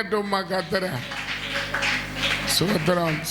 தட்டட்டும்மா கத்தர. சோத்திரம்.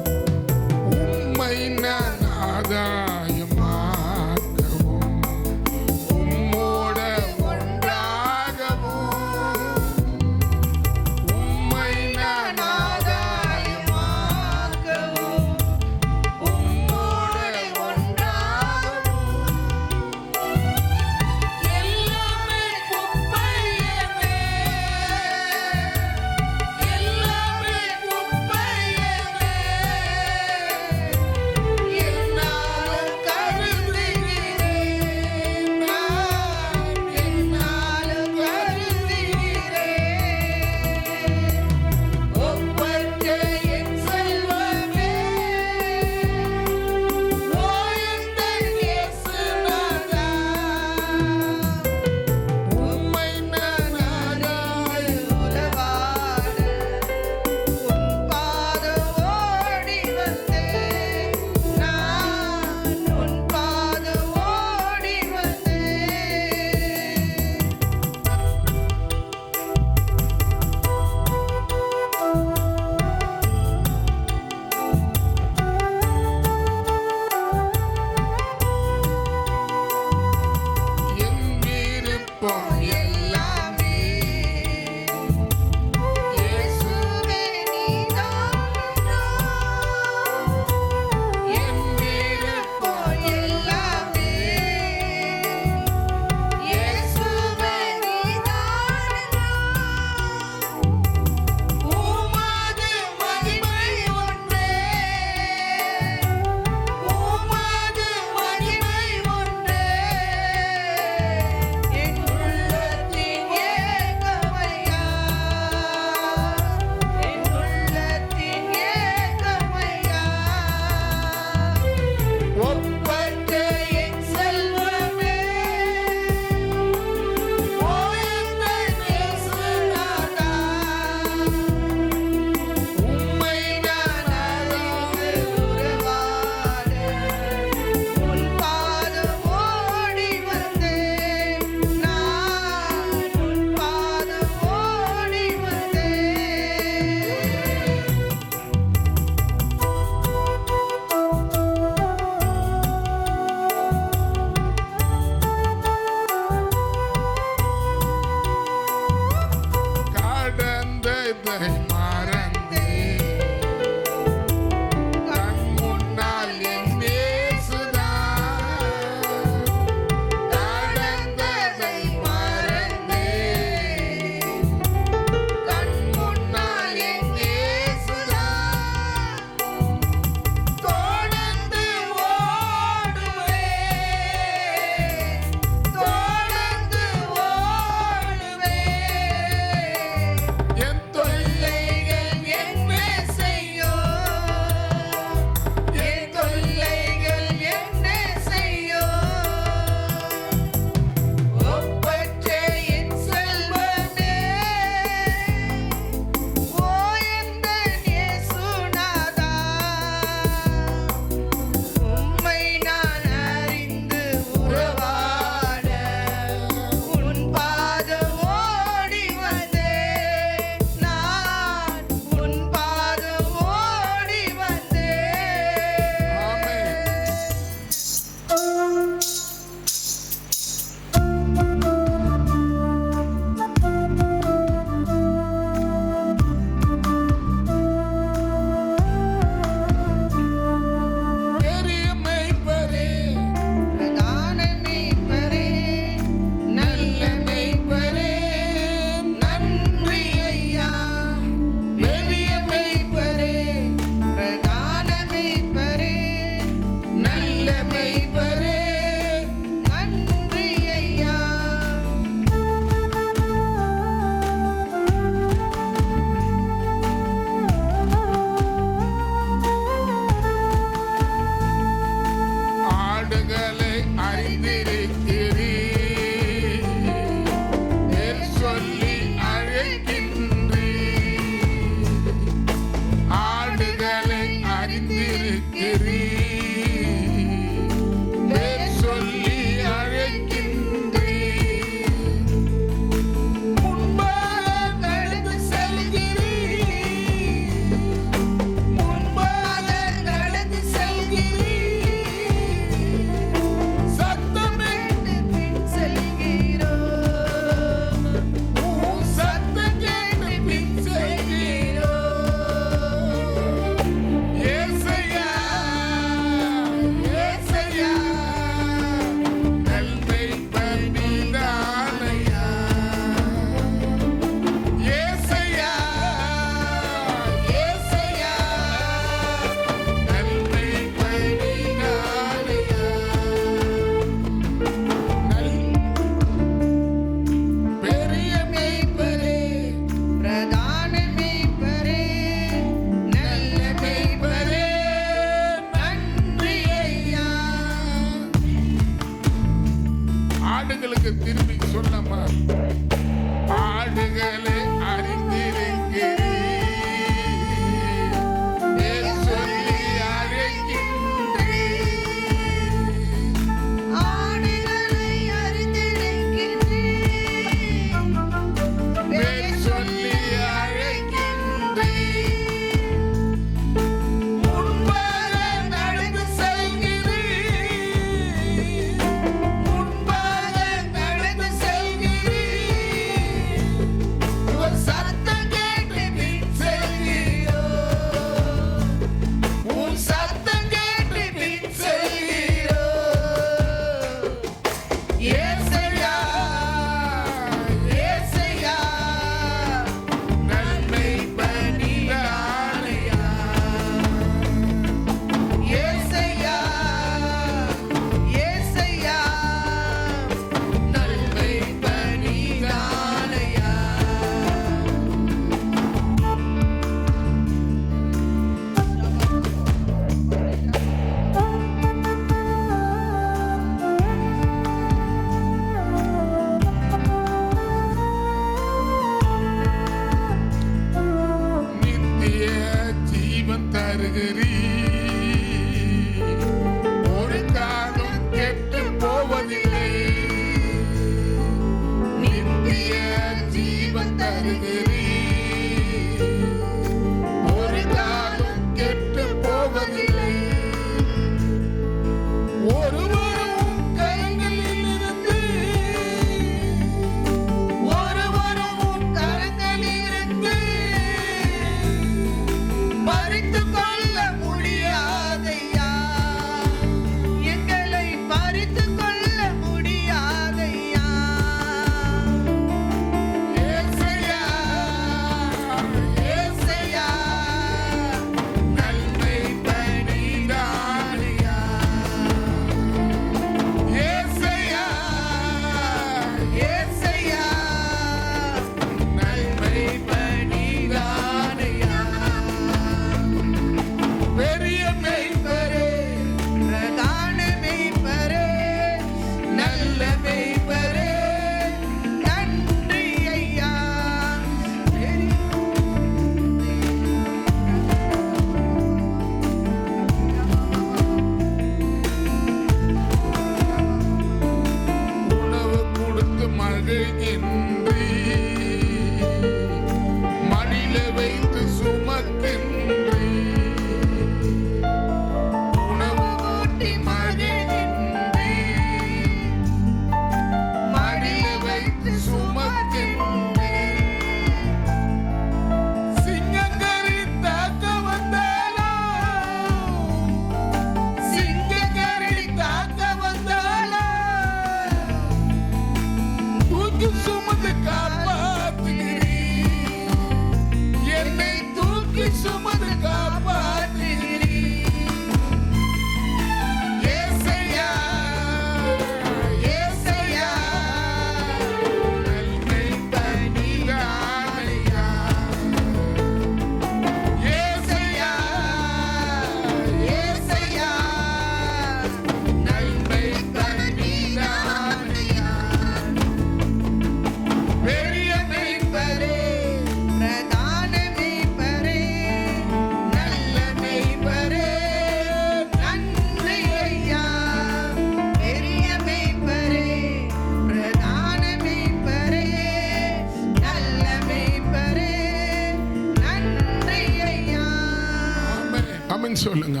ஆமென் சொல்லுங்க.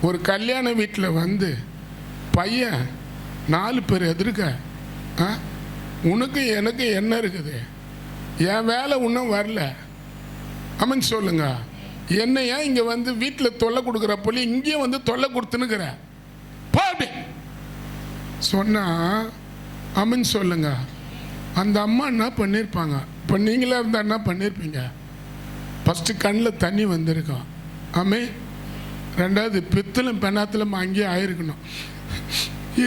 ஒரு கல்யாண வீட்டில் வந்து பையன் 4 பேர் எதிர்க்க, உனக்கு எனக்கு என்ன இருக்குது, என் வேலை இன்னும் வரல. ஆமென் சொல்லுங்க. என்னையா இங்கே வந்து வீட்டில் தொல்லை கொடுக்குற போலி இங்கேயும் வந்து தொல்லை கொடுத்துனுக்கிற பாடு சொன்னா, ஆமென் சொல்லுங்க. அந்த அம்மா என்ன பண்ணியிருப்பாங்க? இப்போ நீங்களே இருந்தால் என்ன பண்ணியிருப்பீங்க? ஃபஸ்ட்டு கண்ணில் தண்ணி வந்திருக்கோம். ஆமே. ரெண்டாவது பித்தலும் பெண்ணாத்திலும் அங்கேயே ஆயிருக்கணும்.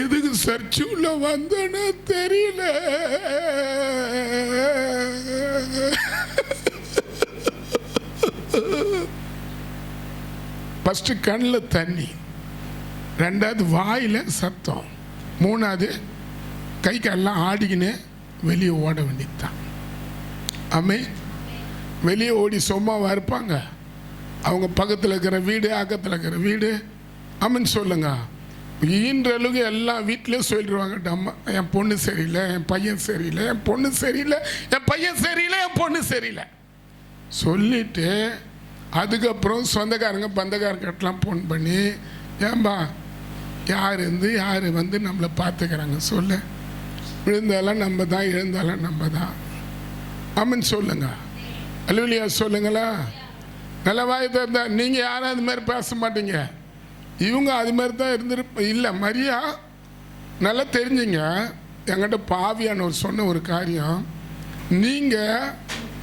எதுக்கு சர்ச்சுள்ள வந்தோன்னு தெரியல. ஃபஸ்ட்டு கண்ணில் தண்ணி, ரெண்டாவது வாயில் சத்தம், மூணாவது கை காலெல்லாம் ஆடிக்கின்னு வெளியே ஓட வேண்டியதுதான். ஆமே. வெளியே ஓடி சும்மாவாக இருப்பாங்க. அவங்க பக்கத்தில் இருக்கிற வீடு, அக்கத்தில் இருக்கிற வீடு, ஆமென் சொல்லுங்க. ஈன்றளவுக்கு எல்லா வீட்லேயும் சொல்லிடுவாங்க, அம்மா என் பொண்ணு சரியில்லை, என் பையன் சரியில்லை, என் பொண்ணு சரியில்லை, என் பையன் சரியில்லை, என் பொண்ணு சரியில்லை சொல்லிட்டு அதுக்கப்புறம் சொந்தக்காரங்க பந்தக்காரங்கட்டெலாம் ஃபோன் பண்ணி, ஏன்பா யார் வந்து நம்மளை பார்த்துக்கிறாங்க சொல்லு, விழுந்தாலும் நம்ம தான், எழுந்தாலும் நம்ம தான். ஆமென் சொல்லுங்க. அல்லேலூயா சொல்லுங்களா. நல்ல வாய் திறந்தா. நீங்கள் யாரும் அது மாதிரி பேச மாட்டீங்க. இவங்க அது மாதிரி தான் இருந்திருப்ப. இல்லை, மரியா நல்லா தெரிஞ்சுங்க. என்கிட்ட பாவியானவர் சொன்ன ஒரு காரியம், நீங்கள்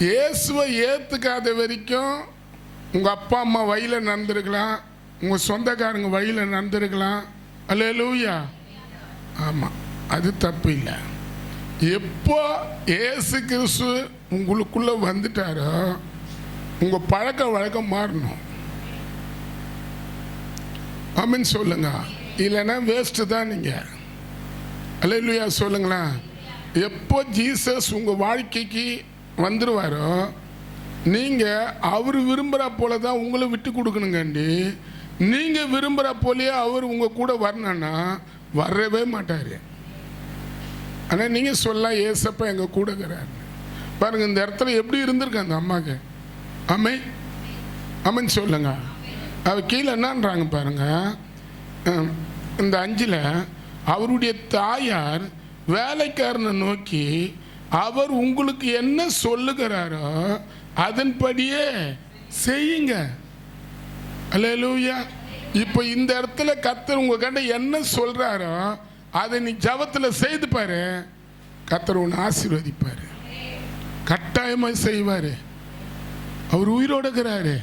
இயேசுவை ஏற்றுக்காத வரைக்கும் உங்கள் அப்பா அம்மா வழியில் நடந்திருக்கலாம், உங்கள் சொந்தக்காரங்க வழியில் நடந்திருக்கலாம். அல்லேலூயா. ஆமாம், அது தப்பு இல்லை. எப்போ இயேசு கிறிஸ்து உங்களுக்குள்ளே வந்துட்டாரோ உங்கள் பழக்க வழக்கம் மாறணும். ஆமென் சொல்லுங்க. இல்லைன்னா வேஸ்ட்டு தான் நீங்கள். அல்லேலூயா சொல்லுங்களா. எப்போ ஜீசஸ் உங்கள் வாழ்க்கைக்கு வந்துடுவாரோ நீங்கள் அவர் விரும்புகிற போல தான் உங்களை விட்டு கொடுக்கணுங்கண்டி. நீங்கள் விரும்புகிற போலேயே அவர் உங்கள் கூட வரணுன்னா வரவே மாட்டார். ஆனால் நீங்கள் சொல்லலாம், ஏசப்பா எங்கள் கூட இருக்கிறார். பாருங்கள் இந்த இடத்துல எப்படி இருந்திருக்கு அந்த அம்மாவுக்கு. ஆமே. ஆமென் சொல்லுங்க. அவ கீழே என்னன்றாங்க பாருங்க, இந்த 5 அவருடைய தாயார் வேலைக்காரனை நோக்கி அவர் உங்களுக்கு என்ன சொல்லுகிறாரோ அதன்படியே செய்யுங்க. அல்லேலூயா. இப்போ இந்த இடத்துல கர்த்தர் உங்க கண்ட என்ன சொல்றாரோ அதை நீ ஜபத்தில் செய்து பாரு, கர்த்தர் உன்னை ஆசீர்வதிப்பாரு, கட்டாயமாக செய்வாரு. அவர் உயிரோடு இருக்கிறாரு.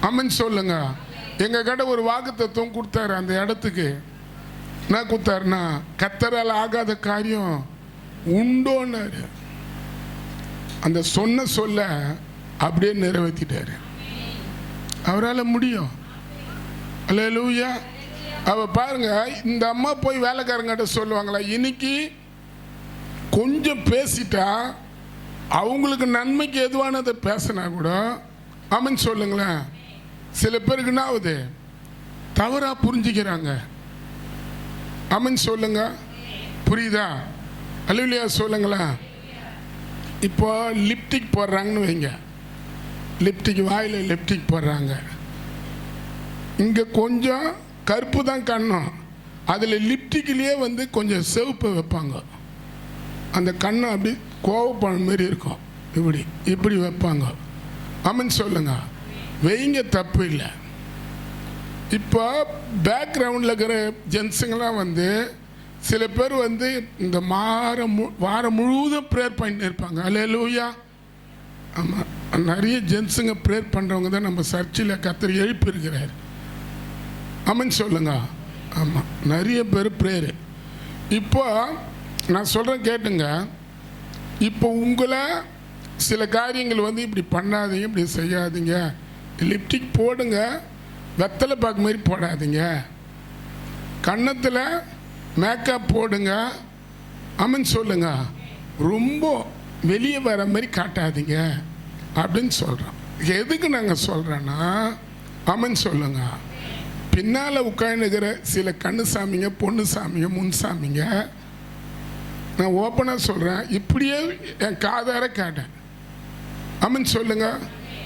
ஆமென் சொல்லுங்க. எங்க கடை ஒரு வாக்குத்தத்தம் கொடுத்தாரு அந்த இடத்துக்கு. என்ன கொடுத்தாருன்னா, கர்த்தரால் ஆகாத காரியம் உண்டோன்னாரு. அந்த சொல்ல அப்படியே நிறைவேற்றிட்டாரு. அவரால் முடியும். அல்லேலூயா. அவ பாருங்க, இந்த அம்மா போய் வேலைக்காரங்கிட்ட சொல்லுவாங்களா, இன்னைக்கு கொஞ்சம் பேசிட்டா அவங்களுக்கு நன்மைக்கு எதுவானதை பேசினா கூட, ஆமென் சொல்லுங்களேன், சில பேருக்கு என்ன ஆகுது, தவறா புரிஞ்சுக்கிறாங்க. ஆமென் சொல்லுங்க. புரியுதா? அல்லேலூயா சொல்லுங்களேன். இப்போ லிப்டிக் போடுறாங்கன்னு வைங்க, லிப்டிக் வாயில் லிப்டிக் போடுறாங்க, இங்கே கொஞ்சம் கருப்பு தான் கண்ணம், அதில் லிப்டிக்லேயே வந்து கொஞ்சம் சிவப்பு வைப்பாங்க. அந்த கண்ணை அப்படி கோவப்பழம் மாரி இருக்கும், இப்படி இப்படி வைப்பாங்க. ஆமென் சொல்லுங்க. வைங்க, தப்பு இல்லை. இப்போ பேக்ரவுண்டில் இருக்கிற ஜென்ஸுங்கெல்லாம் வந்து சில பேர் வந்து இந்த வாரம் முழுவதும் ப்ரேயர் பண்ணிட்டு இருப்பாங்க. அல்லேலூயா. ஆமாம், நிறைய ஜென்ஸுங்க ப்ரேயர் பண்ணுறவங்க தான் நம்ம சர்ச்சில் கர்த்தர் எழுப்பியிருக்கிறார். ஆமென் சொல்லுங்க. ஆமாம், நிறைய பேர் ப்ரேயரு. இப்போ நான் சொல்கிறேன் கேட்டுங்க. இப்போ உங்களை சில காரியங்கள் வந்து இப்படி பண்ணாதீங்க, இப்படி செய்யாதீங்க, லிப்டிக் போடுங்க, வெத்தலை பாக்கு மாதிரி போடாதீங்க, கன்னத்தில் மேக்கப் போடுங்க, ஆமென் சொல்லுங்க, ரொம்ப வெளியே வர மாதிரி காட்டாதீங்க அப்படின்னு சொல்கிறோம். எதுக்கு நாங்கள் சொல்கிறேன்னா, ஆமென் சொல்லுங்க, பின்னால் உட்காந்துக்கிற சில கண்ணு சாமிங்க, பொண்ணு சாமிங்க, முன் சாமிங்க, நான் ஓப்பனாக சொல்கிறேன், இப்படியே என் காதார கேட்டேன். ஆமென் சொல்லுங்க.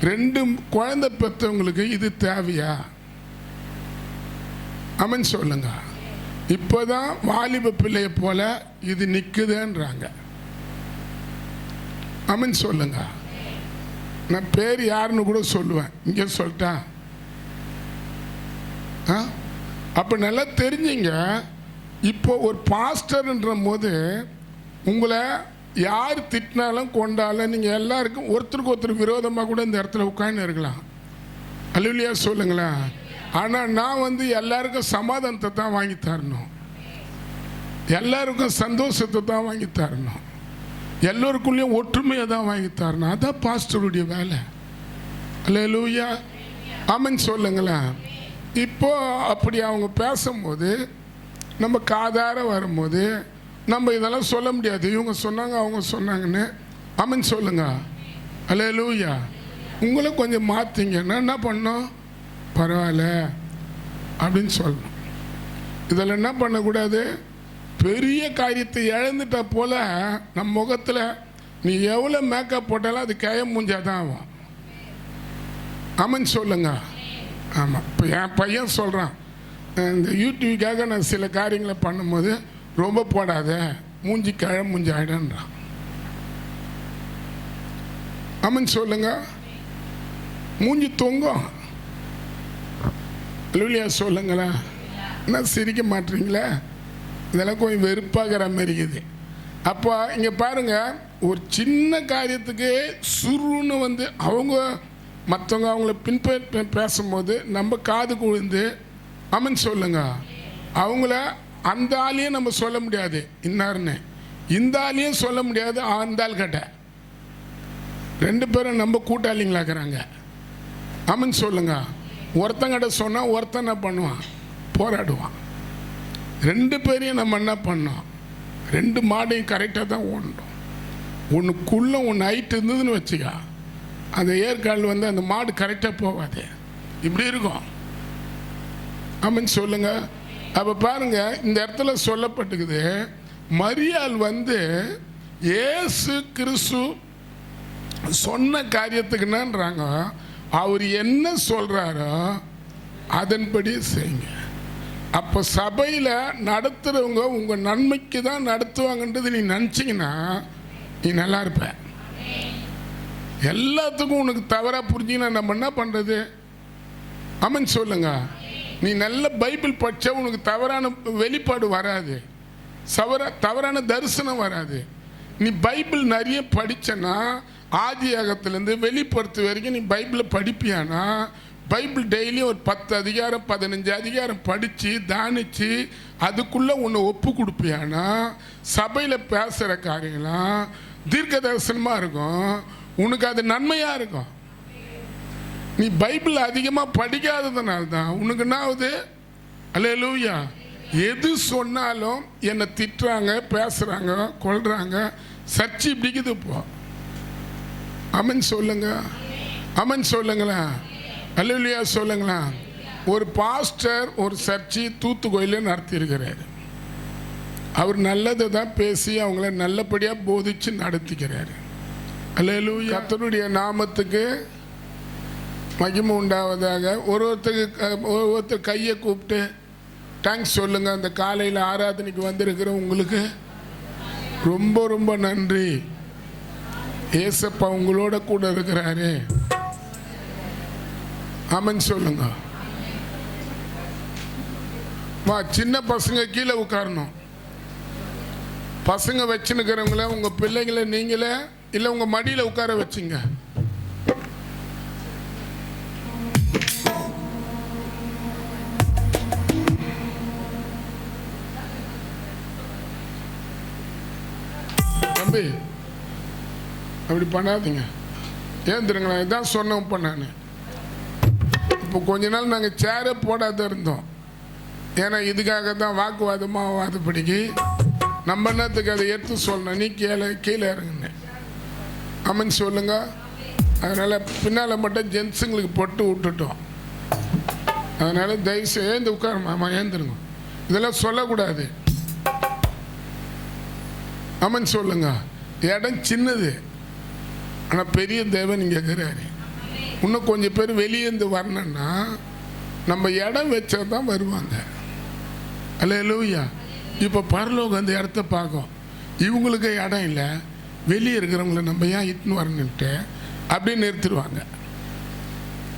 2 குழந்தை பெற்றவங்களுக்கு இது தேவையா? ஆமென் சொல்லுங்க. இப்போதான் வாலிப பிள்ளைய போல இது நிற்குதுன்றாங்க. ஆமென் சொல்லுங்க. நான் பேர் யாருன்னு கூட சொல்லுவேன், இங்கே சொல்லிட்டா. அப்போ நல்லா தெரிஞ்சுங்க. இப்போ ஒரு பாஸ்டர்ன்ற போது உங்களை யார் திட்டினாலும் கொண்டாலும் நீங்கள் எல்லாருக்கும் ஒருத்தருக்கு ஒருத்தர் விரோதமாக கூட இந்த இடத்துல உட்கார்ந்து இருக்கலாம். அல்லேலூயா சொல்லுங்களேன். ஆனால் நான் எல்லாருக்கும் சமாதானத்தை தான் வாங்கி தரணும், எல்லாருக்கும் சந்தோஷத்தை தான் வாங்கி தரணும், எல்லோருக்குள்ளேயும் ஒற்றுமையை தான் வாங்கி தரணும். அதான் பாஸ்டருடைய வேலை. அல்லேலூயா ஆமென் சொல்லுங்களேன். இப்போ அப்படி அவங்க பேசும்போது நம்ம காதார வரும்போது நம்ம இதெல்லாம் சொல்ல முடியாது. இவங்க சொன்னாங்க அவங்க சொன்னாங்கன்னு. ஆமென் சொல்லுங்க. அல்லேலூயா. உங்களை கொஞ்சம் மாற்றிங்கன்னா என்ன பண்ணோம், பரவாயில்ல அப்படின்னு சொல்லணும். இதில் என்ன பண்ணக்கூடாது, பெரிய காரியத்தை இழந்துட்ட போல நம்ம முகத்தில் நீ எவ்வளோ மேக்கப் போட்டாலும் அது கய மூஞ்சாதான் ஆகும். ஆமென் சொல்லுங்க. ஆமாம். இப்போ என் பையன் சொல்கிறான், இந்த யூடியூப்காக நான் சில காரியங்களை பண்ணும்போது ரொம்ப போடாத, மூஞ்சி கழ மூஞ்சி ஆகிடுன்றான். ஆமென் சொல்லுங்க. மூஞ்சி தொங்கும். அல்லேலூயா சொல்லுங்களேன். என்ன சிரிக்க மாட்டீங்களா? இதெல்லாம் கொஞ்சம் வெறுப்பாகிற மாதிரி இருக்குது. அப்போ இங்கே பாருங்கள், ஒரு சின்ன காரியத்துக்கு சுருன்னு அவங்க மற்றவங்க அவங்கள பின்பற்ற பேசும்போது நம்ம காது குழுந்து ஆமென் சொல்லுங்க. அவங்கள அந்த ஆளையும் நம்ம சொல்ல முடியாது இன்னார்னு, இந்த ஆளையும் சொல்ல முடியாது அந்த ஆள் கிட்ட. ரெண்டு பேரும் நம்ம கூட்டாளிங்களாக்குறாங்க. ஆமென் சொல்லுங்க. ஒருத்தங்கிட்ட சொன்னால் ஒருத்தன் என்ன பண்ணுவான், போராடுவான். ரெண்டு பேரையும் நம்ம என்ன பண்ணோம், ரெண்டு மாடையும் கரெக்டாக தான் ஓடணும். ஒன்றுக்குள்ளே ஒன்று ஹைட் இருந்ததுன்னு வச்சுக்கா, அந்த ஏற்கால் அந்த மாடு கரெக்டாக போகாது, இப்படி இருக்கும். ஆமென் சொல்லுங்க. அப்போ பாருங்க, இந்த இடத்துல சொல்லப்பட்டுக்குது, மரியாள் இயேசு கிறிஸ்து சொன்ன காரியத்துக்கு என்னன்றாங்க, அவர் என்ன சொல்றாரோ அதன்படி செய்யுங்க. அப்போ சபையில் நடத்துகிறவங்க உங்கள் நன்மைக்கு தான் நடத்துவாங்கன்றது நீ நினச்சிங்கன்னா நீ நல்லா இருப்ப. எல்லாத்துக்கும் உனக்கு தவறாக புரிஞ்சிங்கன்னா நம்ம என்ன பண்ணுறது? ஆமென் சொல்லுங்க. நீ நல்ல பைபிள் படித்தா உனக்கு தவறான வெளிப்பாடு வராது, தவறான தரிசனம் வராது. நீ பைபிள் நிறைய படித்தனா, ஆதியாகத்திலேருந்து வெளிப்படுத்து வரைக்கும் நீ பைபிளை படிப்பியானா, பைபிள் டெய்லியும் ஒரு 10 அதிகாரம் 15 அதிகாரம் படித்து தானித்து அதுக்குள்ளே உன்னை ஒப்பு கொடுப்பியானா, சபையில் பேசுகிற காரியங்களாம் தீர்க்க தரிசனமாக இருக்கும், உனக்கு அது நன்மையாக இருக்கும். நீ பைபிள் அதிகமாக படிக்காததுனால தான் உனக்கு என்ன ஆகுது? அல்லேலூயா. எது சொன்னாலும் என்னை திட்டுறாங்க, பேசுகிறாங்க, கொள்கிறாங்க, சர்ச்சை பிடிக்குது இப்போ. ஆமென் சொல்லுங்க. ஆமென் சொல்லுங்களேன். அல்லேலூயா சொல்லுங்களேன். ஒரு பாஸ்டர் ஒரு சர்ச்சை தூத்துக்குடியில் நடத்தியிருக்கிறார். அவர் நல்லதை தான் பேசி அவங்கள நல்லபடியாக போதிச்சு நடத்திக்கிறார். அல்லேலூயா. கர்த்தருடைய நாமத்துக்கு மகிமை உண்டாவதாக. ஒருத்தர் கையை கூப்பிட்டு தேங்க்ஸ் சொல்லுங்க. அந்த காலையில் ஆராதனைக்கு வந்திருக்கிற உங்களுக்கு ரொம்ப ரொம்ப நன்றி, ஏசப்பா உங்களோட கூட இருக்கிறாரு. ஆமென் சொல்லுங்க. வா, சின்ன பசங்க கீழே உட்காரணும். பசங்க வச்சுன்னுக்கிறவங்கள உங்கள் பிள்ளைங்களை நீங்களே இல்லை உங்கள் மடியில் உட்கார வச்சுங்க. தம்பி அப்படி பண்ணாதீங்க, ஏந்துருங்களா. இதான் சொன்னேன் இப்போ நான். இப்போ கொஞ்ச நாள் நாங்கள் சேரே போடாத இருந்தோம். ஏன்னா இதுக்காக தான் வாக்குவாதமாக வாதப்படிக்கு நம்ம என்னத்துக்கு அதை எடுத்து சொல்லணும், நீ கீழே இறங்குங்க. ஆமென் சொல்லுங்க. அதனால் பின்னால் மட்டும் ஜென்ஸுங்களுக்கு பொட்டு விட்டுட்டோம். அதனால் தயவுசெய்து ஏந்து உட்காருமா, ஏந்துருங்க. இதெல்லாம் சொல்லக்கூடாது. ஆமென் சொல்லுங்க. இடம் சின்னது, ஆனால் பெரிய தேவன் இங்கே இருக்கிறாரு. இன்னும் கொஞ்சம் பேர் வெளியேந்து வரணுன்னா நம்ம இடம் வச்சா தான் வருவாங்க. அல்லேலூயா. இப்போ பரலோகம் அந்த இடத்த பார்க்கும். இவங்களுக்கு இடம் இல்லை, வெளியே இருக்கிறவங்கள நம்ம ஏன் இட்டுன்னு வரணுன்ட்டு அப்படியே நிறுத்திடுவாங்க.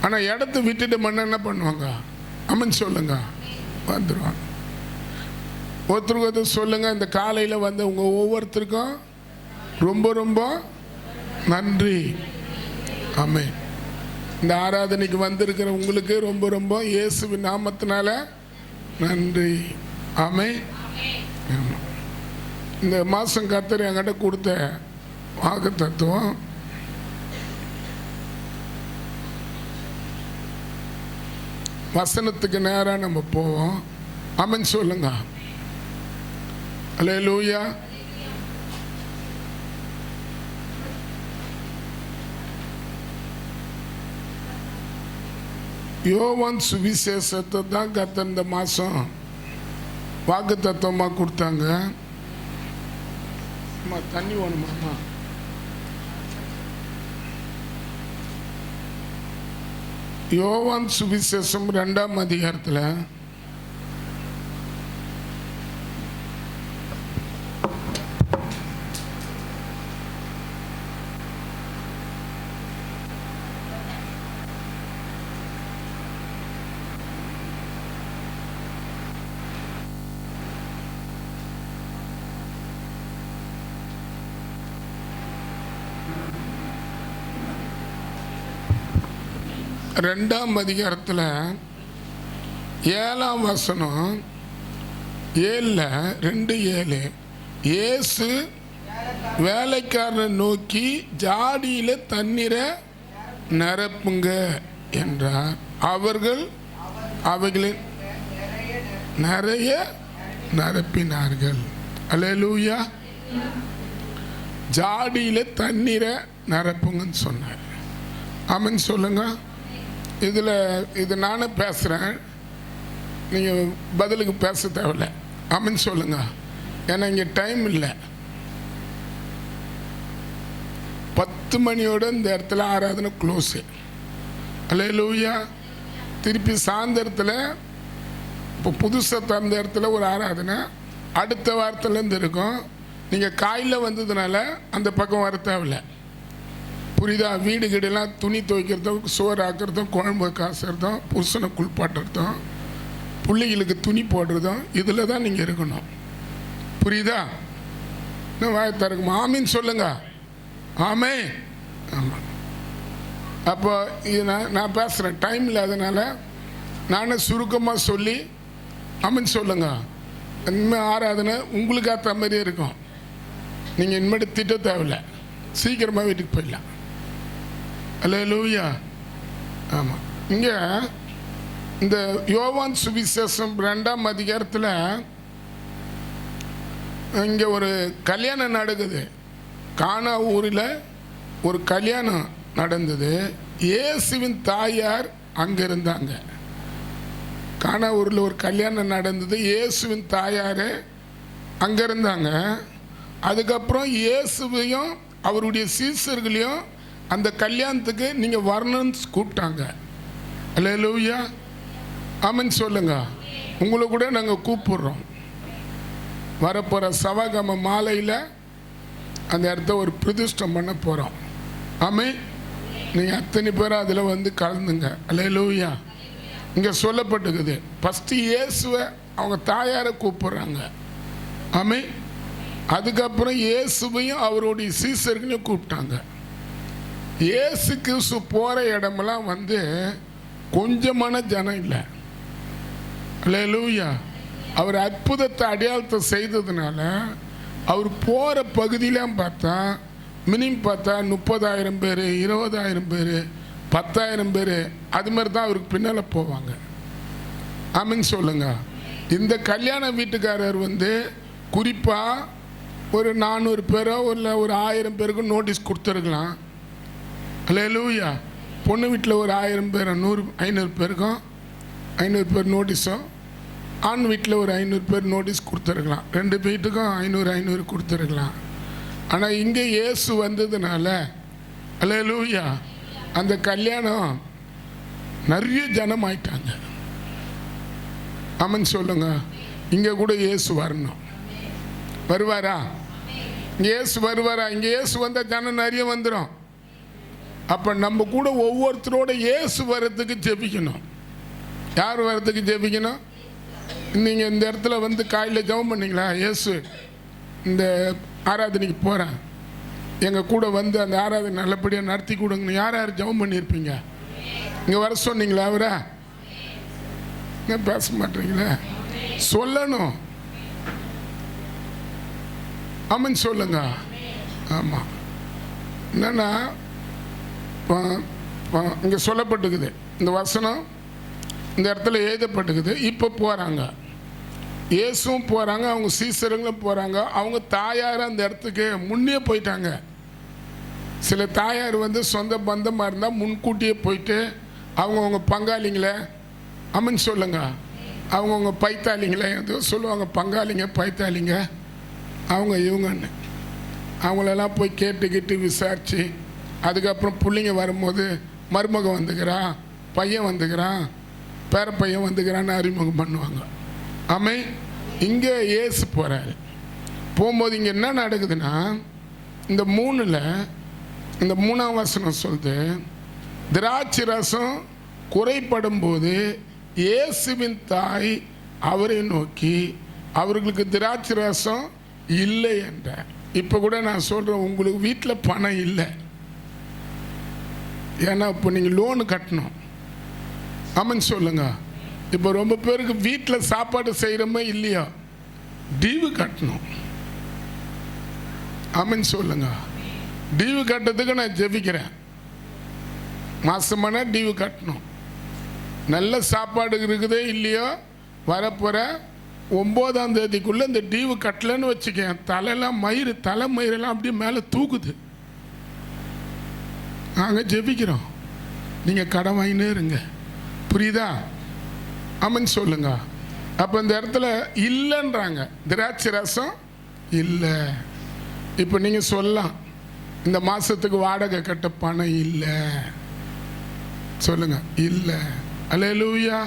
ஆனால் இடத்த விட்டுட்டு மண்ண என்ன பண்ணுவாங்க? அமன் சொல்லுங்க, வந்துடுவாங்க. ஒருத்தருக்கு ஒருத்தர் சொல்லுங்க, இந்த காலையில் வந்து உங்கள் ஒவ்வொருத்தருக்கும் ரொம்ப ரொம்ப நன்றி. ஆமென். இந்த ஆராதனைக்கு வந்திருக்கிற உங்களுக்கு ரொம்ப ரொம்ப இயேசுவின் நாமத்தினால நன்றி. ஆமென். இந்த மாதம் கர்த்தர் என்கிட்ட கொடுத்த வாக்கு தத்துவம், வசனத்துக்கு நேராக நம்ம போவோம். ஆமென் சொல்லுங்க. அல்லேலூயா. யோவான் சுவிசேஷத்தை தான் கர்த்தர் இந்த மாதம் வாக்கு தத்துவமாக கொடுத்தாங்க. தண்ணி வேணுமாம்மா? யோவான் சுவிசேஷம் 2ஆம் அதிகாரத்தில் ரெண்டாம் அதிகாரத்தில் 7ஆம் வசனம் 7:2 இயேசு வேலைக்காரனை நோக்கி ஜாடியில் தண்ணீரை நிரப்புங்க என்றார். அவர்கள் அவைகளை நிறைய நிரப்பினார்கள். அல்லேலூயா. ஜாடியில் தண்ணீரை நிரப்புங்கன்னு சொன்னார். ஆமென் சொல்லுங்க. இது நானே பேசுகிறேன், நீங்கள் பதிலுக்கு பேச தேவையில்லை. ஆமென் சொல்லுங்க. ஏன்னா இங்கே டைம் இல்லை. 10 மணியோடு இந்த இடத்துல ஆராதனை க்ளோஸு. அல்லேலூயா. திருப்பி சாயந்தரத்தில் இப்போ புதுசாக திறந்த இடத்துல ஒரு ஆராதனை அடுத்த வாரத்துலேருந்து இருக்கும். நீங்கள் காலையில் வந்ததுனால அந்த பக்கம் வர தேவையில்லை. புரியுதா? வீடு கீடெல்லாம் துணி துவைக்கிறதும், சோறு ஆக்கிறதும், குழம்பு காசுறதும், புருஷனை குளிப்பாட்டுறதும், பிள்ளைகளுக்கு துணி போடுறதும், இதில் தான் நீங்கள் இருக்கணும். புரியுதா? இன்னும் வாய் திறக்குமா? ஆமீன் சொல்லுங்க. ஆமே. ஆமாம். அப்போ இது நான் பேசுகிறேன், டைம் இல்லாதனால நானே சுருக்கமாக சொல்லி ஆமீன் சொல்லுங்க. இனிமேல் ஆராதனை உங்களுக்கு ஏற்ற மாதிரியே இருக்கும். நீங்கள் இனிமேட்டு திட்ட தேவையில்லை, சீக்கிரமாக வீட்டுக்கு போயிடலாம். அல்லேலூயா. ஆமாம். இங்கே இந்த யோவான் சுவிசேஷம் 2ஆம் அதிகாரத்தில் இங்கே ஒரு கல்யாணம் நடக்குது. கானா ஊரில் ஒரு கல்யாணம் நடந்தது. இயேசுவின் தாயார் அங்கே இருந்தாங்க. கானா ஊரில் ஒரு கல்யாணம் நடந்தது. இயேசுவின் தாயார் அங்கே இருந்தாங்க. அதுக்கப்புறம் இயேசுவையும் அவருடைய சீசர்களையும் அந்த கல்யாணத்துக்கு நீங்கள் வரணும்னு கூப்பிட்டாங்க. அல்லேலூயா. ஆமென் சொல்லுங்க. உங்களை கூட நாங்கள் கூப்பிடுறோம். வரப்போகிற சவகம மாலையில் அந்த இடத்த ஒரு பிரதிஷ்டம் பண்ண போகிறோம். ஆமென். நீங்கள் அத்தனை பேரும் அதில் வந்து கலந்துங்க. அல்லேலூயா. இங்கே சொல்லப்பட்டுக்குது, ஃபஸ்ட்டு இயேசுவை அவங்க தாயாரை கூப்பிட்றாங்க. ஆமென். அதுக்கப்புறம் இயேசுவையும் அவருடைய சீசர்களையும் கூப்பிட்டாங்க. இயேசு கிறிஸ்து போகிற இடமெல்லாம் வந்து கொஞ்சமான ஜனம் இல்லை. அல்லேலூயா. அவர் அற்புதத்தை அடையாளத்தை செய்ததுனால அவர் போகிற பகுதியிலாம் பார்த்தா மினிமம் பார்த்தா 30,000 பேர், 20,000 பேர், 10,000 பேர், அது மாதிரி தான் அவருக்கு பின்னால் போவாங்க. ஆமென் சொல்லுங்க. இந்த கல்யாண வீட்டுக்காரர் வந்து குறிப்பாக ஒரு 400 பேரோ இல்லை ஒரு 1000 பேருக்கு நோட்டீஸ் கொடுத்துருக்கலாம். அல்லேலூயா. பொண்ணு வீட்டில் ஒரு 1000 பேர், 500 பேருக்கும் 500 பேர் நோட்டீஸும், ஆண் வீட்டில் ஒரு 500 பேர் நோட்டீஸ் கொடுத்துருக்கலாம். 2 வீட்டுக்கும் 500 கொடுத்துருக்கலாம். ஆனால் இங்கே இயேசு வந்ததுனால அல்லேலூயா அந்த கல்யாணம் நிறைய ஜனம் ஆயிட்டாங்க. ஆமென் சொல்லுங்க. இங்கே கூட இயேசு வரணும். வருவாரா? இங்கே இயேசு வருவாரா? இங்கே இயேசு வந்தால் ஜனம் நிறைய வந்துடும். அப்போ நம்ம கூட ஒவ்வொருத்தரோட இயேசு வர்றதுக்கு ஜெபிக்கணும். யார் வர்றதுக்கு ஜெபிக்கணும்? நீங்கள் இந்த இடத்துல வந்து காலையில் ஜெபம் பண்ணீங்களா? இயேசு இந்த ஆராதனைக்கு போகிறேன், எங்கள் கூட வந்து அந்த ஆராதனை நல்லபடியாக நடத்தி கொடுங்கன்னு யார் யார் ஜெபம் பண்ணியிருப்பீங்க? இங்கே வர சொன்னீங்களா? அவரா பேச மாட்டீங்களா? சொல்லணும். ஆமாம் சொல்லுங்க. ஆமாம். என்னன்னா இங்கே சொல்லப்பட்டுக்குது, இந்த வசனம் இந்த இடத்துல எழுதப்பட்டுக்குது. இப்போ போகிறாங்க, இயேசுவும் போகிறாங்க, அவங்க சீசர்களும் போகிறாங்க. அவங்க தாயார் அந்த இடத்துக்கு முன்னே போயிட்டாங்க. சில தாயார் வந்து சொந்த பந்தமாக இருந்தால் முன்கூட்டியே போயிட்டு அவங்கவுங்க பங்காளிங்களை அம்மன் சொல்லுங்க, அவங்கவுங்க பைத்தாளிங்களை எதோ சொல்லுவாங்க, பங்காளிங்க பைத்தாளிங்க அவங்க இவங்கன்னு அவங்களெல்லாம் போய் கேட்டுக்கிட்டு விசாரித்து அதுக்கப்புறம் பிள்ளைங்க வரும்போது மருமகன் வந்துக்கிறான், பையன் வந்துக்கிறான், பேர பையன் வந்துக்கிறான்னு அறிமுகம் பண்ணுவாங்க. ஆமை. இங்கே இயேசு போகிறாரு. போகும்போது இங்கே என்ன நடக்குதுன்னா, இந்த 3ல் இந்த 3ஆம் வசனம் சொல்லுது, திராட்சை ரசம் குறைப்படும் போது இயேசுவின் தாய் அவரை நோக்கி அவர்களுக்கு திராட்சை ரசம் இல்லை என்ற. இப்போ கூட நான் சொல்கிறேன், உங்களுக்கு வீட்டில் பணம் இல்லை, ஏன்னா இப்போ நீங்கள் லோனு கட்டணும். ஆமான்னு சொல்லுங்க. இப்போ ரொம்ப பேருக்கு வீட்டில் சாப்பாடு செய்கிறோமே இல்லையா, டியூ கட்டணும். ஆமான்னு சொல்லுங்க. டியூ கட்டுறதுக்கு நான் ஜெபிக்கிறேன். மாசமான டியூ கட்டணும். நல்ல சாப்பாடு இருக்குதே இல்லையோ, வரப்போகிற 9ஆம் தேதிக்குள்ளே இந்த டியூ கட்டலன்னு வச்சுக்கேன், தலையெல்லாம் தலை மயிரெல்லாம் அப்படியே மேலே தூக்குது. நாங்கள் ஜெபிக்கிறோம், நீங்கள் கடன் வாங்கினே இருங்க. புரியுதா? ஆமான்னு சொல்லுங்க. அப்போ இந்த இடத்துல இல்லைன்றாங்க, திராட்சை ரசம் இல்லை. இப்போ நீங்கள் சொல்லலாம், இந்த மாதத்துக்கு வாடகை கட்ட பணம் இல்லை சொல்லுங்க, இல்லை. அல்லேலூயா.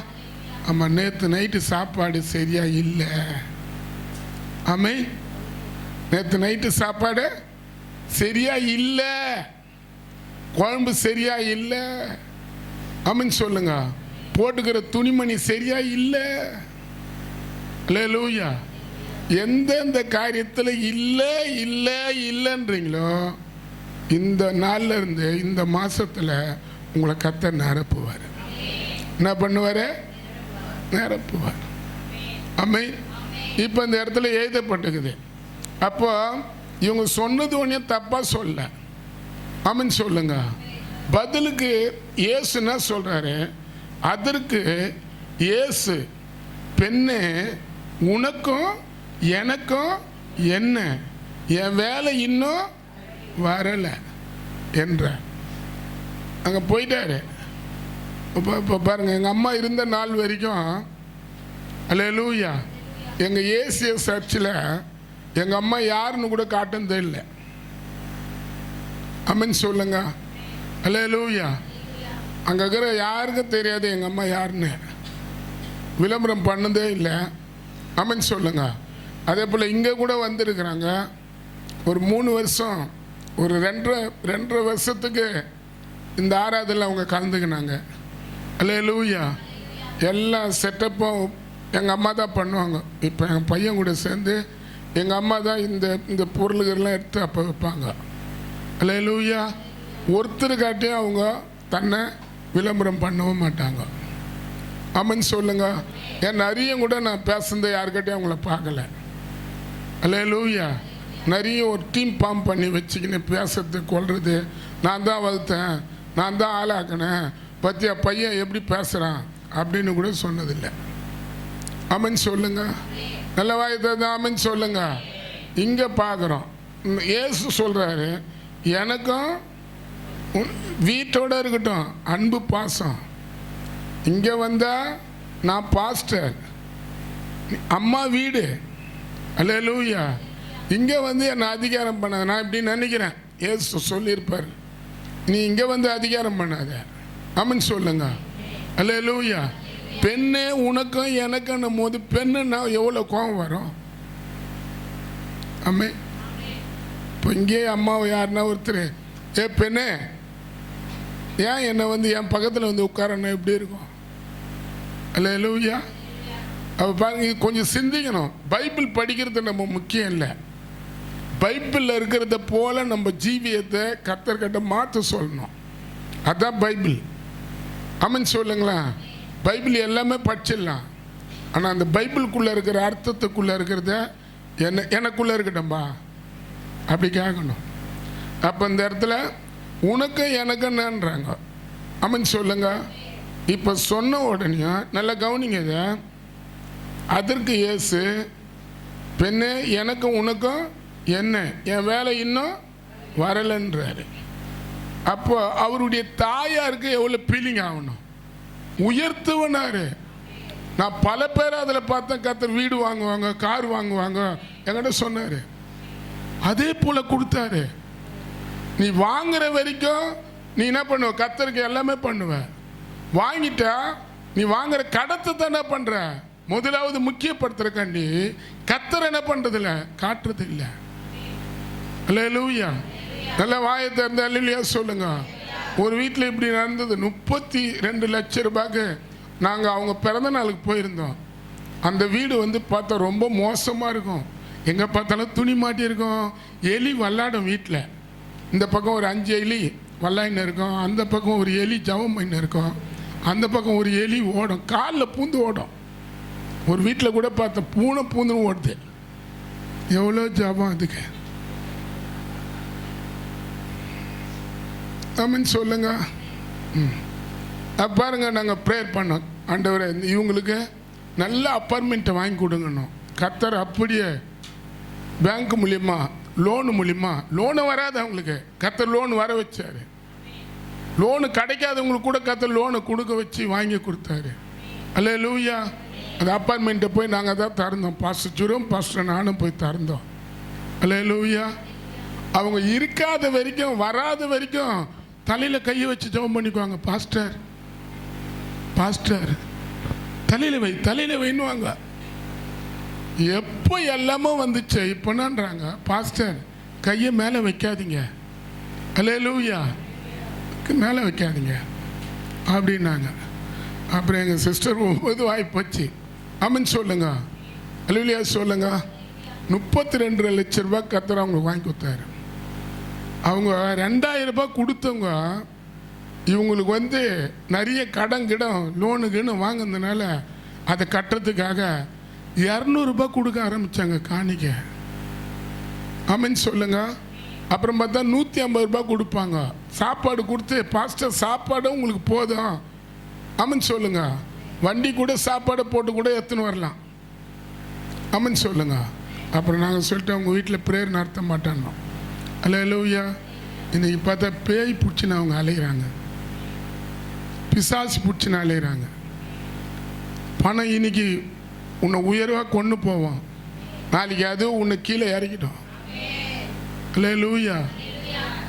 ஆமாம், நேற்று நைட்டு சாப்பாடு சரியா இல்லை. ஆமை, நேற்று நைட்டு சாப்பாடு சரியா இல்லை, குழம்பு சரியா இல்லை. ஆமான்னு சொல்லுங்க. போட்டுக்கிற துணிமணி சரியா இல்லை. அல்லேலூயா. எந்தெந்த காரியத்தில் இல்லை இல்லை இல்லைன்றீங்களோ, இந்த நாளில் இருந்து இந்த மாதத்தில் உங்களை கர்த்தர் நிரப்புவார். என்ன பண்ணுவார்? நிரப்புவார். ஆமை. இப்போ இந்த இடத்துல எழுதப்பட்டுக்குது. அப்போ இவங்க சொன்னது ஒன்றும் தப்பாக சொல்ல. ஆமான்னு சொல்லுங்க. பதிலுக்கு இயேசு என்ன சொல்கிறாரு? அதற்கு இயேசு, பெண்ணே, உனக்கும் எனக்கும் என்ன, என் வேலை இன்னும் வரலை என்ற. அங்கே போயிட்டாரு. இப்போ பாருங்க, எங்கள் அம்மா இருந்த நாள் வரைக்கும், அல்லேலூயா, எங்கள் ஏசிய சர்ச்சில் எங்கள் அம்மா யாருன்னு கூட காட்டுனதே இல்லை. அம்மன் சொல்லுங்க. அல்லேலூயா. அங்கே இருக்கிற யாருக்கும் தெரியாது எங்கள் அம்மா யாருன்னு, விளம்பரம் பண்ணதே இல்லை. அம்மன் சொல்லுங்க. அதே போல் இங்கே கூட வந்திருக்கிறாங்க. ஒரு 3 வருஷம், ஒரு 2.5 வருஷத்துக்கு இந்த ஆராதனையில் அவங்க கலந்துக்கினாங்க. அல்லேலூயா. எல்லா செட்டப்பும் எங்கள் அம்மா தான் பண்ணுவாங்க. இப்போ எங்கள் பையன் கூட சேர்ந்து எங்கள் அம்மா தான் இந்த பொருள்கள்லாம் எடுத்து அப்போ வைப்பாங்க. அல்லேலூயா. ஒருத்தர் காட்டியும் அவங்க தன்னை விளம்பரம் பண்ணவும் மாட்டாங்க. ஆமான்னு சொல்லுங்க. என் நிறைய கூட நான் பேசுனதை யாருக்கிட்டையும் அவங்கள பார்க்கல. அல்லேலூயா. நிறைய ஒரு டீம் ஃபார்ம் பண்ணி வச்சுக்கின்னு பேசுறது கொள்வது, நான் தான் வளர்த்தேன், நான் தான் ஆளாக்கினேன், பற்றியா பையன் எப்படி பேசுகிறான் அப்படின்னு கூட சொன்னதில்லை. ஆமான்னு சொல்லுங்க. நல்ல வாய்த்தை தான் ஆமான்னு சொல்லுங்க. இங்கே பார்க்குறோம், இயேசு சொல்கிறாரு, எனக்கும் வீட்டோடு இருக்கட்டும் அன்பு பாசம். இங்கே வந்தால் நான் பாஸ்டர், அம்மா வீடு. அல்லேலூயா. இங்கே வந்து என்னை அதிகாரம் பண்ணாத. நான் இப்படி நினைக்கிறேன், ஏசு சொல்லியிருப்பார், நீ இங்கே வந்து அதிகாரம் பண்ணாத. ஆமான்னு சொல்லுங்க. அல்லேலூயா. பெண்ணே உனக்கும் எனக்கும் போது பெண்ணுன்னா எவ்வளோ கோபம் வரும். ஆமே. இப்போ இங்கே அம்மாவை யாருன்னா ஒருத்தர், ஏ பெண்ணே ஏன் என்னை என் பக்கத்தில் உட்காரணும் எப்படி இருக்கும்? அல்லேலூயா. அப்போ பாருங்க, கொஞ்சம் சிந்திக்கணும். பைபிள் படிக்கிறது நம்ம முக்கியம் இல்லை, பைபிளில் இருக்கிறத போல நம்ம ஜீவியத்தை கர்த்தர்கிட்ட மாற்ற சொல்லணும். அதான் பைபிள். ஆமென் சொல்லுங்களா? பைபிள் எல்லாமே படிச்சிடலாம், ஆனால் அந்த பைபிளுக்குள்ளே இருக்கிற அர்த்தத்துக்குள்ளே இருக்கிறத எனக்குள்ளே இருக்கட்டும்பா அப்படி கேட்கணும். அப்போ இந்த இடத்துல உனக்கு எனக்குன்னுன்றாங்க. ஆமென் சொல்லுங்க. இப்போ சொன்ன உடனே நல்லா கவனிங்க இதை. அதற்கு இயேசு, பெண்ணே எனக்கும் உனக்கும் என்ன, என் வேலை இன்னும் வரலைன்றாரு. அப்போ அவருடைய தாயாருக்கு எவ்வளோ ஃபீலிங் ஆகணும். உயர்த்துவனாரு. நான் பல பேர் அதில் பார்த்தேன், கர்த்தர் வீடு வாங்குவாங்க, கார் வாங்குவாங்க என்கிட்ட சொன்னார். அதே போல் கொடுத்தாரு. நீ வாங்குற வரைக்கும் நீ என்ன பண்ணுவ? கர்த்தருக்கு எல்லாமே பண்ணுவ. வாங்கிட்டா நீ வாங்குற கடத்தை தான் என்ன பண்ற? முதலாவது முக்கியப்படுத்துறக்காண்டி கர்த்தர் என்ன பண்றதில்ல, காட்டுறது இல்லை. அல்லேலூயா. நல்ல வாயை திறந்து அல்லேலூயா சொல்லுங்க. ஒரு வீட்டில் இப்படி நடந்தது. 32 லட்சம் ரூபாய்க்கு நாங்கள் அவங்க பிறந்த நாளுக்கு போயிருந்தோம். அந்த வீடு பார்த்தா ரொம்ப மோசமாக இருக்கும். எங்கே பார்த்தாலும் துணி மாட்டியிருக்கும், எலி வல்லாடும் வீட்டில். இந்த பக்கம் ஒரு 5 எலி வல்லாயின்னு இருக்கும், அந்த பக்கம் ஒரு எலி ஜவம் பண்ணின்னு இருக்கும், அந்த பக்கம் ஒரு எலி ஓடும், காலில் பூந்து ஓடும். ஒரு வீட்டில் கூட பார்த்தா பூனை பூந்துன்னு ஓடுது. எவ்வளோ ஜபம் அதுக்கு. ஆமென் சொல்லுங்க. பாருங்க, நாங்கள் ப்ரேயர் பண்ணோம், ஆண்டவரே இவங்களுக்கு நல்ல அப்பார்ட்மெண்ட்டை வாங்கி கொடுங்கணும். கர்த்தர் அப்படியே பேங்க் மூலியமா, லோனு மூலியமா, லோனு வராது அவங்களுக்கு, கர்த்தர் லோன் வர வச்சாரு. லோனு கிடைக்காதவங்களுக்கு கூட கர்த்தர் லோனை கொடுக்க வச்சு வாங்கி கொடுத்தாரு. அல்லேலூயா. அந்த அப்பார்ட்மெண்ட்டை போய் நாங்கள் தான் திறந்தோம். பாஸ்டர் ஜுரும் பாஸ்டர் நானும் போய் திறந்தோம். அல்லேலூயா. அவங்க இருக்காத வரைக்கும், வராத வரைக்கும் தலையில் கையை வச்சு ஜெபம் பண்ணிக்குவாங்க. பாஸ்டர் பாஸ்டர் தலையில் வை, தலையில் வைன்னுவாங்க. எப்போ எல்லாமோ வந்துச்சு இப்போனான்றாங்க, பாஸ்டர் கையை மேலே வைக்காதீங்க, அல்லேலூயா, மேலே வைக்காதீங்க அப்படின்னாங்க. அப்புறம் எங்கள் சிஸ்டர் 9 வாய் போச்சு. ஆமென் சொல்லுங்க. அல்லேலூயா சொல்லுங்க. 32 லட்சம் ரூபாய் கர்த்தர் அவங்களுக்கு வாங்கி கொடுத்தாரு. அவங்க 2000 ரூபாய் கொடுத்தவங்க இவங்களுக்கு நிறைய கடன் கிடம் லோனுக்குன்னு வாங்கினதுனால அதை கட்டுறதுக்காக 200 ரூபாய் கொடுக்க ஆரம்பித்தாங்க காணிக்க. ஆமென் சொல்லுங்க. அப்புறம் பார்த்தா 150 ரூபாய் கொடுப்பாங்க. சாப்பாடு கொடுத்து, பாஸ்டர் சாப்பாடும் உங்களுக்கு போதும், ஆமென் சொல்லுங்க, வண்டி கூட சாப்பாடை போட்டு கூட எடுத்துன்னு வரலாம், ஆமென் சொல்லுங்க. அப்புறம் நாங்கள் சொல்லிட்டு அவங்க வீட்டில் ப்ரேயர் நடத்த மாட்டோம். அல்லேலூயா. இன்னைக்கு பார்த்தா பேய் பிடிச்சின்னு அவங்க அலைகிறாங்க, பிசாசு பிடிச்சின்னு அலைகிறாங்க. பணம் இன்னைக்கு உன்னை உயர்வாக கொண்டு போவோம், நாளைக்கு அது உன்னை கீழே இறக்கிட்டோம். அல்லேலூயா.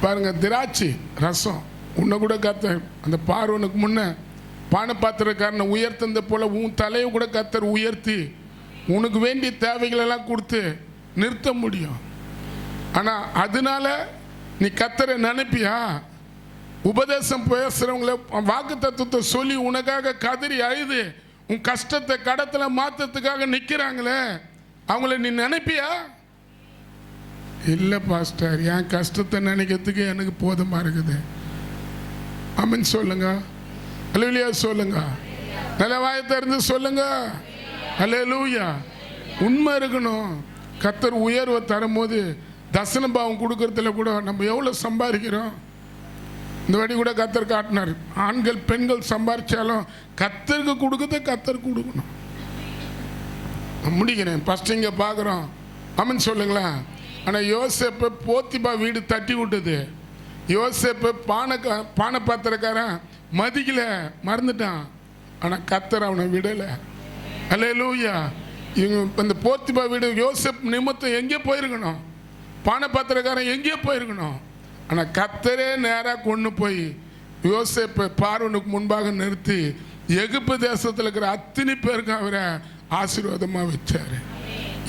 பாருங்க, திராட்சை ரசம் உன்னை கூட கர்த்தர் அந்த பார்வனுக்கு முன்ன பானபாத்திரக்காரனை உயர்த்தந்த போல உன் தலையை கூட கர்த்தர் உயர்த்தி உனக்கு வேண்டிய தேவைகளெல்லாம் கொடுத்து நிறுத்த முடியும். ஆனால் அதனால நீ கர்த்தரை நினைப்பியா? உபதேசம் பேசுகிறவங்கள வாக்கு தத்துவத்தை சொல்லி உனக்காக கதறி அழுது உன் கஷ்டத்தை கடத்தில் மாற்றத்துக்காக நிற்கிறாங்களே, அவங்கள நீ நினைப்பியா? இல்லை பாஸ்டர், என் கஷ்டத்தை நினைக்கிறதுக்கு எனக்கு போதுமாக இருக்குது. ஆமென் சொல்லுங்க. அல்லேலூயா சொல்லுங்க. நல்ல வாயை திறந்து சொல்லுங்க. அல்லேலூயா. உண்மை இருக்கணும். கர்த்தர் உயர்வை தரும்போது தசன பாவம் கொடுக்கறதுல கூட நம்ம எவ்வளோ சம்பாதிக்கிறோம். இந்த வாட்டி கூட கர்த்தர் காட்டினார், ஆண்கள் பெண்கள் சம்பாதிச்சாலும் கர்த்தருக்கு கொடுக்கறத கர்த்தர் கொடுக்கணும். முடிக்கிறேன். ஃபஸ்ட்டு இங்கே பார்க்குறோம். ஆமென் சொல்லுங்களேன். ஆனால் யோசேப்பு போத்திபா வீடு தட்டி விட்டது. யோசேப்பு பானை பாத்திரக்காரன் மதிக்கல, மறந்துட்டான். ஆனால் கர்த்தர் அவனை விடலை. அல்லேலூயா. இவங்க இந்த போத்திபா வீடு யோசேப் நிமித்தம் எங்கேயோ போயிருக்கணும், பானை பாத்திரக்காரன் எங்கேயோ போயிருக்கணும். ஆனால் கர்த்தரே நேராக கொண்டு போய் யோசேப்பை பார்வனுக்கு முன்பாக நிறுத்தி எகிப்து தேசத்தில் இருக்கிற அத்தனை பேருக்கு அவரை ஆசீர்வாதமா வச்சாரு.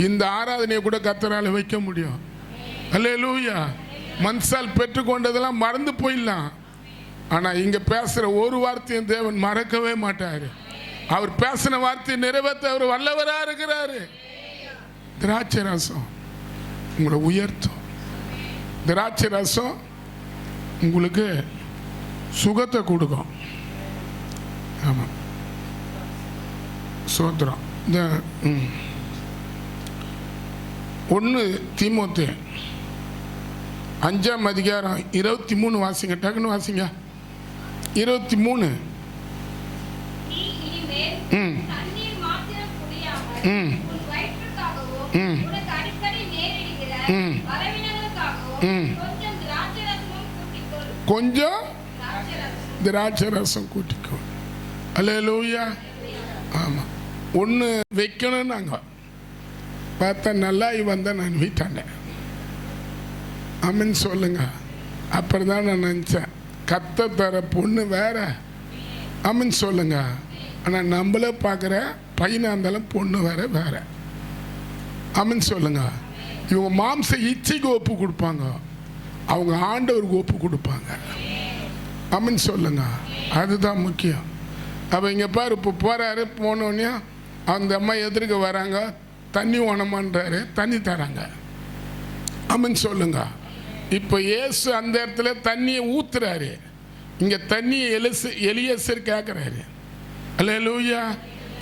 இந்த ஆராதனையை கூட கர்த்தரால வைக்க முடியும். அல்லேலூயா. மனுஷால் பெற்றுக்கொண்டதெல்லாம் மறந்து போயிடலாம். ஆனா இங்க பேசுற ஒரு வார்த்தையும் தேவன் மறக்கவே மாட்டாரு. அவர் பேசின வார்த்தையை நிறைவேற்ற அவர் வல்லவரா இருக்கிறாரு. திராட்சை ரசம் உங்களை உயர்த்தும். திராட்சை ரசம் உங்களுக்கு சுகத்தை கொடுக்கும். ஆமா, சோத்திரம். இந்த 1 தீமோத்தே 5ஆம் அதிகாரம் 23 வாசிங்க. டக்குன்னு வாசிங்க. 23. கொஞ்சம் திராட்சை ரசம் கூட்டிக்கோ. அல்லேலூயா. ஆமா, ஒன்று வைக்கணும். நாங்கள் பார்த்தா நல்லா வந்தால் நான் வீட்டாண்டேன். ஆமென் சொல்லுங்க. அப்புறம் தான் நான் நினச்சேன், கத்த தர பொண்ணு வேற. ஆமென் சொல்லுங்க. ஆனால் நம்மளே பார்க்குற பையனாக இருந்தாலும் பொண்ணு வேற வேற. ஆமென் சொல்லுங்க. இவங்க மாம்ச இச்சைக்கு ஒப்பு கொடுப்பாங்க, அவங்க ஆண்டவருக்கு ஒப்பு கொடுப்பாங்க. ஆமென் சொல்லுங்க. அதுதான் முக்கியம். அப்போ இங்கே பாரு, இப்போ போகிறாரு. போனோடனே அந்த அம்மா எதிர்க்க வராங்க. தண்ணி ஓனமான்றாரு, தண்ணி தராங்க. ஆமென் சொல்லுங்க. இப்போ இயேசு அந்த இடத்துல தண்ணியை ஊத்துறாரு. இங்கே தண்ணியை எலியேசர் கேட்குறாரு. அல்லேலூயா.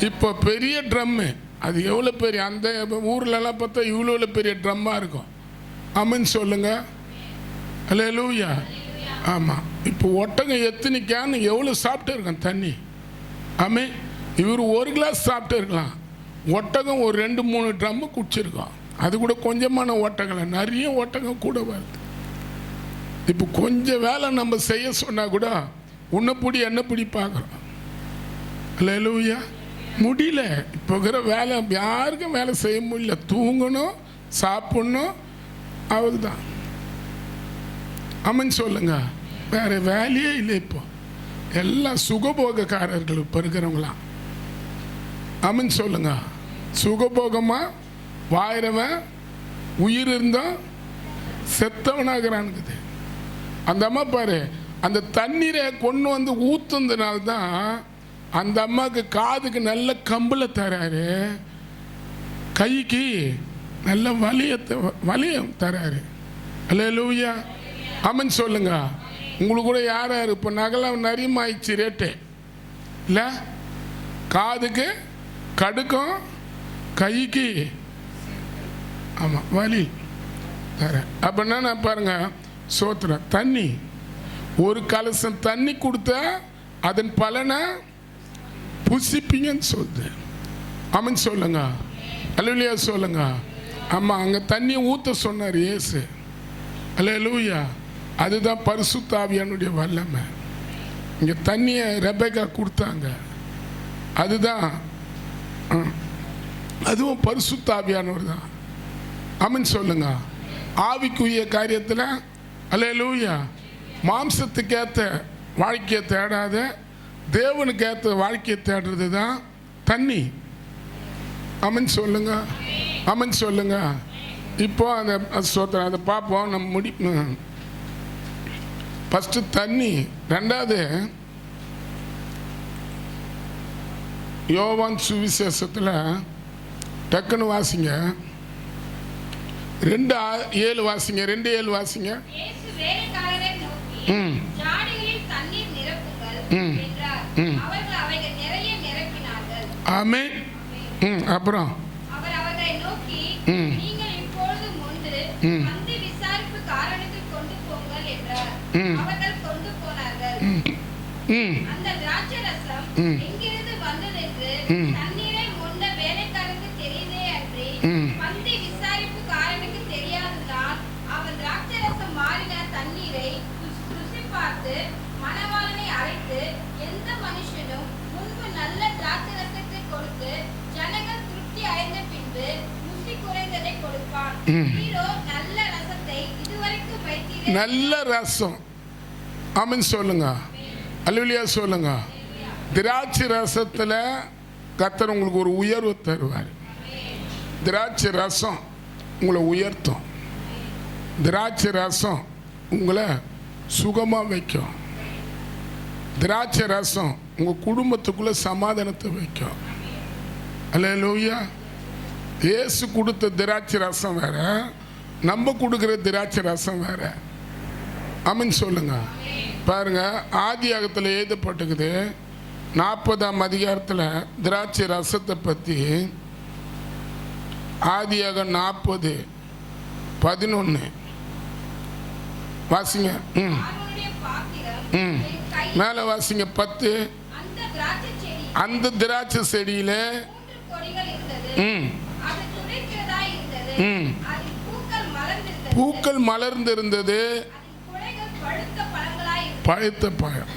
இப்போ பெரிய ட்ரம்மு, அது எவ்வளோ பெரிய, அந்த ஊர்லலாம் பார்த்தா இவ்வளோ பெரிய ட்ரம்மாக இருக்கும். ஆமென் சொல்லுங்க. அல்லேலூயா. ஆமாம். இப்போ ஒட்டகம் எத்தனை கேன் எவ்வளோ சாப்பிட்டு இருக்கான் தண்ணி. ஆமே, இவர் 1 கிளாஸ் சாப்பிட்டு இருக்கலாம். ஒட்டகம் ஒரு 2-3 ட்ரம்மு குடிச்சிருக்கோம். அது கூட கொஞ்சமான ஒட்டகம், நிறைய ஒட்டகம் கூட வருது. இப்போ கொஞ்சம் வேலை நம்ம செய்ய சொன்னால் கூட உன்னை பிடி என்ன பிடி பார்க்குறோம். அல்லேலூயா. முடியல. இப்போ இருக்கிற வேலை யாருக்கும் வேலை செய்ய முடியல. தூங்கணும், சாப்பிடணும், அவ்வளோதான். ஆமென் சொல்லுங்க. வேற வேலையே இல்லை. இப்போ எல்லாம் சுகபோகக்காரர்கள் இப்போ இருக்கிறவங்களாம். ஆமென் சொல்லுங்க. சுகபோகமா வாயிறவன் உயிர் இருந்தால் செத்தவனாகிறானுக்குது. அந்த அம்மா பாரு, அந்த தண்ணீரை கொண்டு வந்து ஊத்துனதுனால்தான் அந்த அம்மாவுக்கு காதுக்கு நல்ல கம்பளை தராரு, கைக்கு நல்ல வலியம் தராரு. அல்லேலூயா. ஆமென் சொல்லுங்க. உங்களுக்கு கூட யார் யார் இப்போ நகலாம் நிறையமாயிடுச்சு ரேட்டு இல்லை? காதுக்கு கடுக்கும், கைக்கு ஆமாம் வலி தர. அப்படின்னா நான் பாருங்க, சோத்திரம். தண்ணி ஒரு கலசம் தண்ணி கொடுத்தா அதன் பலனை புசிப்பீங்கன்னு சொல்லுது. ஆமென் சொல்லுங்க. அல்லேலூயா சொல்லுங்க. ஆமாம், அங்கே தண்ணியை ஊற்ற சொன்னார் இயேசு. அல்லேலூயா. அதுதான் பரிசுத்த ஆவியானுடைய வல்லமை. இங்கே தண்ணியை ரெபெக்கா கொடுத்தாங்க. அதுதான், அதுவும் பரிசுத்த ஆவியானவர் தான். ஆமென் சொல்லுங்க. ஆவிக்குரிய காரியத்தில் அல்லேலூயா மாம்சத்துக்கேற்ற வாழ்க்கையை தேடாத, தேவனுக்கு ஏற்ற வாழ்க்கையை தேடுறது தான் தண்ணி. ஆமென் சொல்லுங்க. ஆமென் சொல்லுங்க. இப்போ அந்த சோத்திரம் அதை பார்ப்போம். நம்ம ஃபஸ்ட்டு தண்ணி. ரெண்டாவது யோவான் சுவிசேஷத்தில் டக்குன்னு வாசிங்க. 2:7 வாசிங்க. 2:7 வாசிங்க. ஆமென். அப்புறம் நல்ல ரசம். ஆமென் சொல்லுங்க. அல்லேலூயா சொல்லுங்க. திராட்சை ரசத்துல கர்த்தர் உங்களுக்கு ஒரு உயர்வு தருவார். திராட்சை ரசம் உங்களை உயர்த்தும். திராட்சை ரசம் உங்களை சுகமா வைக்கும். திராட்சை ரசம் உங்க குடும்பத்துக்குள்ள சமாதானத்தை வைக்கும். அல்லேலூயா. இயேசு கொடுத்த திராட்சை ரசம் வேற, நம்ம கொடுக்கிற திராட்சை ரசம் வேற. ஆமென் சொல்லுங்க. பாருங்க, ஆதியாகத்தில் எழுதப்பட்டிருக்குது 40ஆம் அதிகாரத்தில் திராட்சை ரசத்தை பற்றி. ஆதியாகம் 40:11 வாசிங்க. மேலே வாசிங்க. 10. அந்த திராட்சை செடியில பூக்கள் மலர்ந்திருந்தது, பழுத்த பழம்.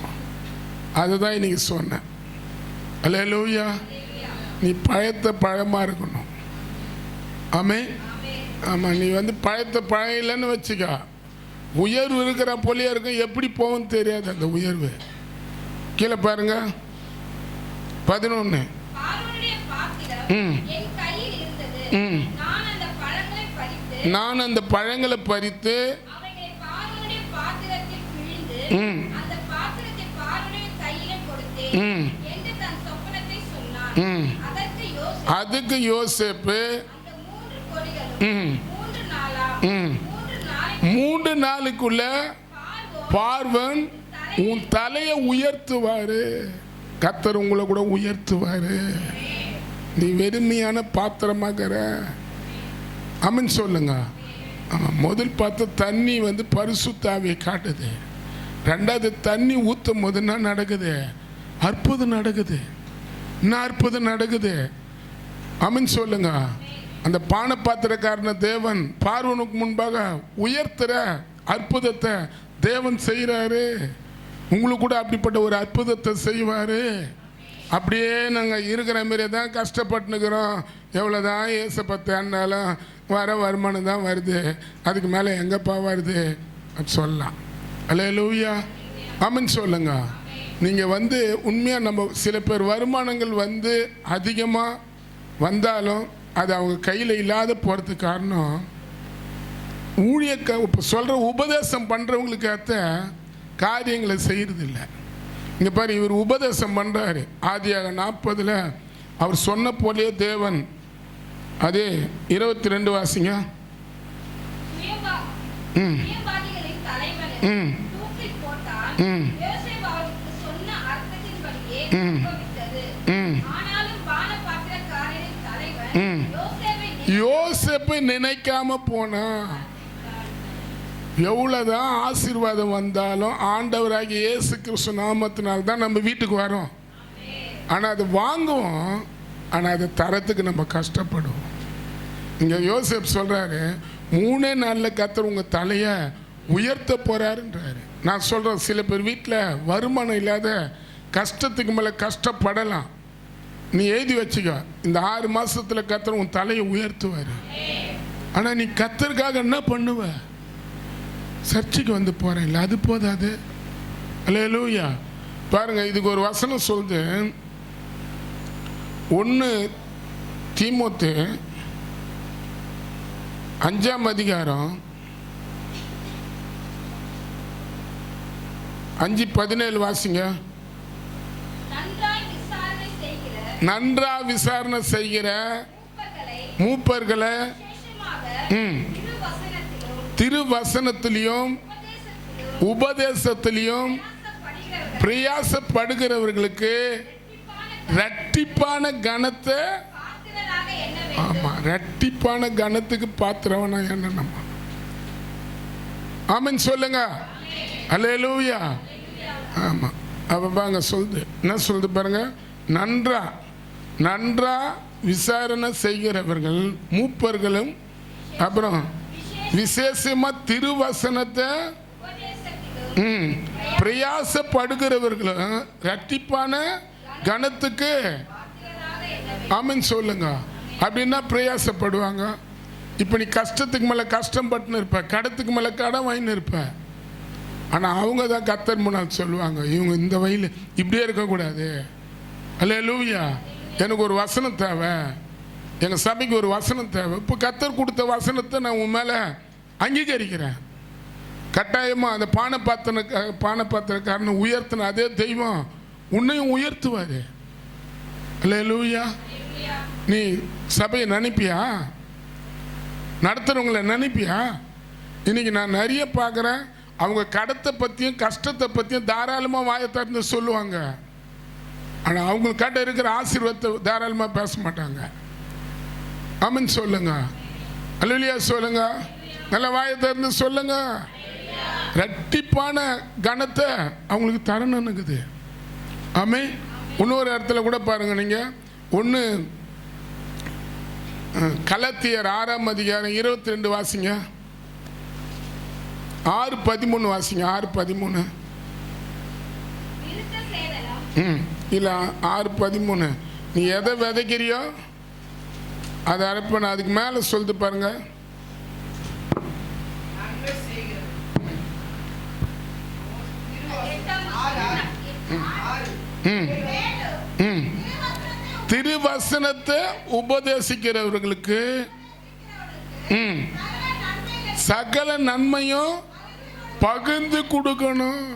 அதுதான் இன்னைக்கு சொன்னேன். அல்லேலூயா. நீ பழுத்த பழமா இருக்கணும். ஆமே. ஆமா, நீ பழுத்த பழம் இல்லைன்னு வச்சுக்க, உயர்வு இருக்கிற போலியா இருக்கும். எப்படி போகும் தெரியாது அந்த உயர்வு. கீழே பாருங்க 11. நான் அந்த பழங்களை பறித்து அதுக்கு யோசேப்பு 3 நாளுக்குள்ள பார்வன் உன் தலையை உயர்த்துவாரு. கர்த்தர் உங்களை கூட உயர்த்துவாரு. நீ வெறுமையான பாத்திரமாகிற. ஆமென் சொல்லுங்க. முதல் பார்த்த தண்ணி பரிசுத்த ஆவியை காட்டுது. ரெண்டாவது தண்ணி ஊற்றும் போது என்ன நடக்குது? அற்புதம் நடக்குது. என்ன அற்புதம் நடக்குது? ஆமென் சொல்லுங்க. அந்த பானை பாத்திரக்காரன தேவன் பார்வனுக்கு முன்பாக உயர்த்துற அற்புதத்தை தேவன் செய்கிறாரு. உங்களுக்கு கூட அப்படிப்பட்ட ஒரு அற்புதத்தை செய்வாரு. அப்படியே நாங்கள் இருக்கிற மாரி தான் கஷ்டப்பட்டுனுக்கிறோம். எவ்வளோதான் ஏசப்பா தேடினாலும் வர வருமானம் தான் வருது, அதுக்கு மேலே எங்கப்பா வருது சொல்லலாம். அல்லேலூயா. ஆமென் சொல்லுங்க. நீங்கள் உண்மையாக நம்ம சில பேர் வருமானங்கள் அதிகமாக வந்தாலும் அது அவங்க கையில் இல்லாத போகிறதுக்கு காரணம் இப்போ சொல்கிற உபதேசம் பண்ணுறவங்களுக்கு ஏற்ற காரியங்களை செய்கிறதில்லை. இங்கே பாரு, இவர் உபதேசம் பண்ணுறாரு. ஆதியாகமம் 40 அவர் சொன்ன போலே தேவன் அதே 22 வாசிங்க. யோசேப்பை நினைக்காம போனா எவ்வளவுதான் ஆசீர்வாதம் வந்தாலும் ஆண்டவராகிய இயேசு கிறிஸ்து நாமத்தினால தான் நம்ம வீட்டுக்கு வரோம். ஆனா அது வாங்குவோம், ஆனா அது தரத்துக்கு நம்ம கஷ்டப்படுவோம். இங்க யோசேப் சொல்றாரு 3 நாள்ல கர்த்தர் உங்க தலைய உயர்த்த போறாருன்றாரு. நான் சொல்றேன், சில பேர் வீட்டில் வருமானம் இல்லாத கஷ்டத்துக்கு மேல கஷ்டப்படலாம். நீ எழுதி வச்சுக்க, இந்த 6 மாசத்துல கர்த்தர் உன் தலையை உயர்த்துவாரு. ஆனா நீ கர்த்தருக்காக என்ன பண்ணுவ? சர்ச்சுக்கு போறேன் இல்லை, அது போதாது. அல்லேலூயா. பாருங்க, இதுக்கு ஒரு வசனம் சொல்லுது. 1 தீமோத்தே 5ஆம் அதிகாரம் 5:17 வாசிங்க. நன்றா விசாரணை செய்கிற மூப்பர்களை திருவசனத்திலையும் உபதேசத்திலையும் பிரயாசப்படுகிறவர்களுக்கு இரட்டிப்பான கனத்தை, ஆமா, இரட்டிப்பான கனத்துக்கு பாத்திரவனா என்ன நம்ம. ஆமென் சொல்லுங்க. அல்லேலூயா. ஆமா. அப்ப பாருங்க சொல்லுது, என்ன சொல்லுது பாருங்க. நன்றா விசாரணை செய்கிறவர்கள் மூப்பர்களும், அப்புறம் விசேஷமா திருவசனத்தை பிரயாசப்படுகிறவர்களும் இரட்டிப்பான கனத்துக்கு. ஆமென் சொல்லுங்க. அப்படின்னா பிரயாசப்படுவாங்க. இப்போ நீ கஷ்டத்துக்கு மேலே கஷ்டம் பட்டுன்னு இருப்ப, கடத்துக்கு மேலே கடன் வாங்கின்னு இருப்ப. ஆனால் அவங்க தான் கர்த்தர் முன்னால் சொல்லுவாங்க, இவங்க இந்த வயலில் இப்படியே இருக்கக்கூடாது, அல்லேலூயா. எனக்கு ஒரு வசனம் தேவை, எங்கள் சபைக்கு ஒரு வசனம் தேவை. இப்போ கர்த்தர் கொடுத்த வசனத்தை நான் உன் மேலே அங்கீகரிக்கிறேன். கட்டாயமாக அந்த பானபாத்திரக்காரனை உயர்த்தின அதே தெய்வம் உன்னையும் உயர்த்துவார். அல்லேலூயா. நீ சபையை நினைப்பியா? நடத்துகிறவங்களை நினைப்பியா? இன்னைக்கு நான் நிறைய பார்க்குறேன், அவங்க கடத்தை பற்றியும் கஷ்டத்தை பற்றியும் தாராளமாக வாயை திறந்து சொல்லுவாங்க. ஆனால் அவங்களுக்கு கிட்ட இருக்கிற ஆசீர்வாதத்தை தாராளமாக பேச மாட்டாங்க. ஆமென் சொல்லுங்க. அல்லேலூயா சொல்லுங்க. நல்ல வாயை திறந்து சொல்லுங்க. ரெட்டிப்பான கனத்தை அவங்களுக்கு தரணுங்குது. ஆமென். இன்னொரு இடத்துல கூட பாருங்க, நீங்கள் ஒன்று கலாத்தியர் 6ஆம் அதிகாரம் 22 வாசிங்க. 6:13 வாசிங்க. 6:13 இல்லை 6:13. நீ எதை விதைக்கிறியோ அதை அரைப்ப. அதுக்கு மேலே சொல்லிட்டு பாருங்க. திருவசனத்தை உபதேசிக்கிறவர்களுக்கு சகல நன்மையும் பகிர்ந்து கொடுக்கணும்.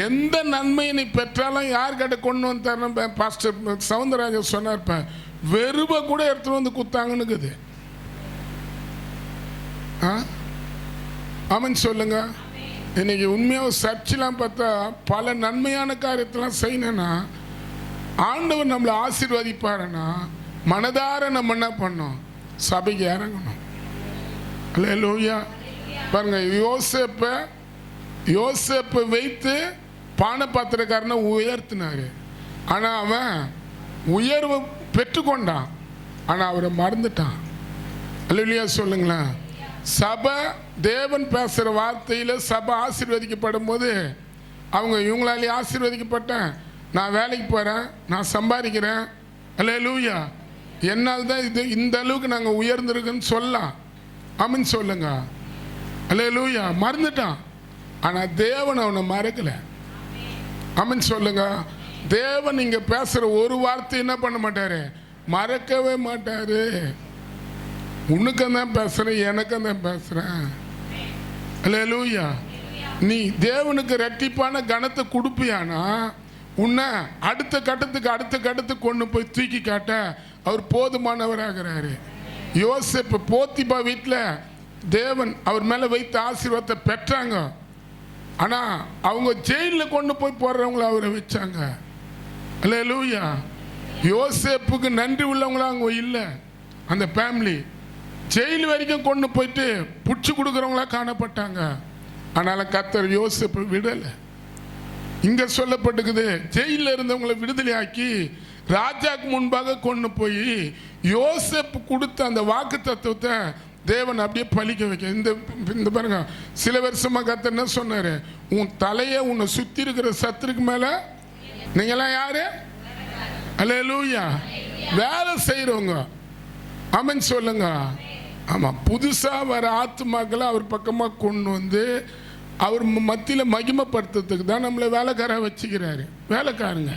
எந்த நன்மையை நீ பெற்றாலும் யார்கிட்ட கொண்டு வந்து தரணும்? பாஸ்டர் சவுந்தரராஜன் சொன்னார், வெறுவை கூட எடுத்துட்டு வந்து குத்தாங்கன்னுக்குது. ஆமென் சொல்லுங்க. இன்னைக்கு உண்மையாக சர்ச்செலாம் பார்த்தா பல நன்மையான காரியத்தெல்லாம் செய்யணும்னா ஆண்டவர் நம்மளை ஆசீர்வதிப்பாருன்னா மனதார நம்ம என்ன பண்ணோம்? சபைக்கு இறங்கணும். அல்லேலூயா. பாருங்க, யோசேப்பை வைத்து பானபாத்திரக்காரனை உயர்த்தினாரு. ஆனால் அவன் உயர்வு பெற்றுக்கொண்டான், ஆனால் அவரை மறந்துட்டான். அல்லேலூயா சொல்லுங்களேன். சபை தேவன் பேசுகிற வார்த்தையில் சபை ஆசீர்வதிக்கப்படும் போது அவங்க இவங்களாலே ஆசீர்வதிக்கப்பட்டேன், நான் வேலைக்கு போகிறேன், நான் சம்பாதிக்கிறேன், அல்லேலூயா, என்னால் தான் இது இந்த அளவுக்கு நாங்கள் உயர்ந்திருக்குன்னு சொல்லலாம். ஆமென் சொல்லுங்க. அல்லேலூயா. மறந்துட்டான், ஆனால் தேவன் அவனை மறக்கலை. ஆமென் சொல்லுங்க. தேவன் இங்கே பேசுகிற ஒரு வார்த்தை என்ன பண்ண மாட்டார்? மறக்கவே மாட்டார். உனக்கும் தான் பேசுகிறேன், எனக்கும் தான் பேசுகிறேன். அல்லேலூயா. நீ தேவனுக்கு ரெட்டிப்பான கனத்தை கொடுப்பியானா உன்னை அடுத்த கட்டத்துக்கு கொண்டு போய் தூக்கி காட்ட அவர் போதுமானவராகிறாரு. யோசேப்பு போத்திபா வீட்டில் தேவன் அவர் மேலே வைத்த ஆசீர்வாதத்தை பெற்றாங்க. ஆனால் அவங்க ஜெயிலில் கொண்டு போய் போடுறவங்கள அவரை வச்சாங்க. அல்லேலூயா. யோசேப்புக்கு நன்றி உள்ளவங்களா அவங்க இல்லை. அந்த ஃபேமிலி ஜெயில் வரைக்கும் கொண்டு போயிட்டு பிடிச்சி கொடுக்குறவங்களா காணப்பட்டாங்க. ஆனாலும் கர்த்தர் யோசேப்பை விடலை. இங்கே சொல்லப்பட்டுக்குது, ஜெயிலில் இருந்தவங்களை விடுதலை ஆக்கி ராஜாக்கு முன்பாக கொண்டு போய் யோசேப்பு கொடுத்த அந்த வாக்கு தத்துவத்தை தேவன் அப்படியே பலிக்க வைக்க. இந்த பாருங்க, சில வருஷமாக கர்த்தர் என்ன சொன்னார்? உன் தலையை உன்னை சுற்றி இருக்கிற சத்துருக்கு மேலே நீங்களாம் யாரு? அல்லேலூயா. வேலை செய்கிறவங்க. ஆமென் சொல்லுங்க. ஆமாம், புதுசாக வர ஆத்துமாக்களை அவர் பக்கமாக கொண்டு வந்து அவர் மத்தியில் மகிமைப்படுத்துறதுக்கு தான் நம்மளை வேலைக்கார வச்சுக்கிறாரு. வேலைக்காரங்க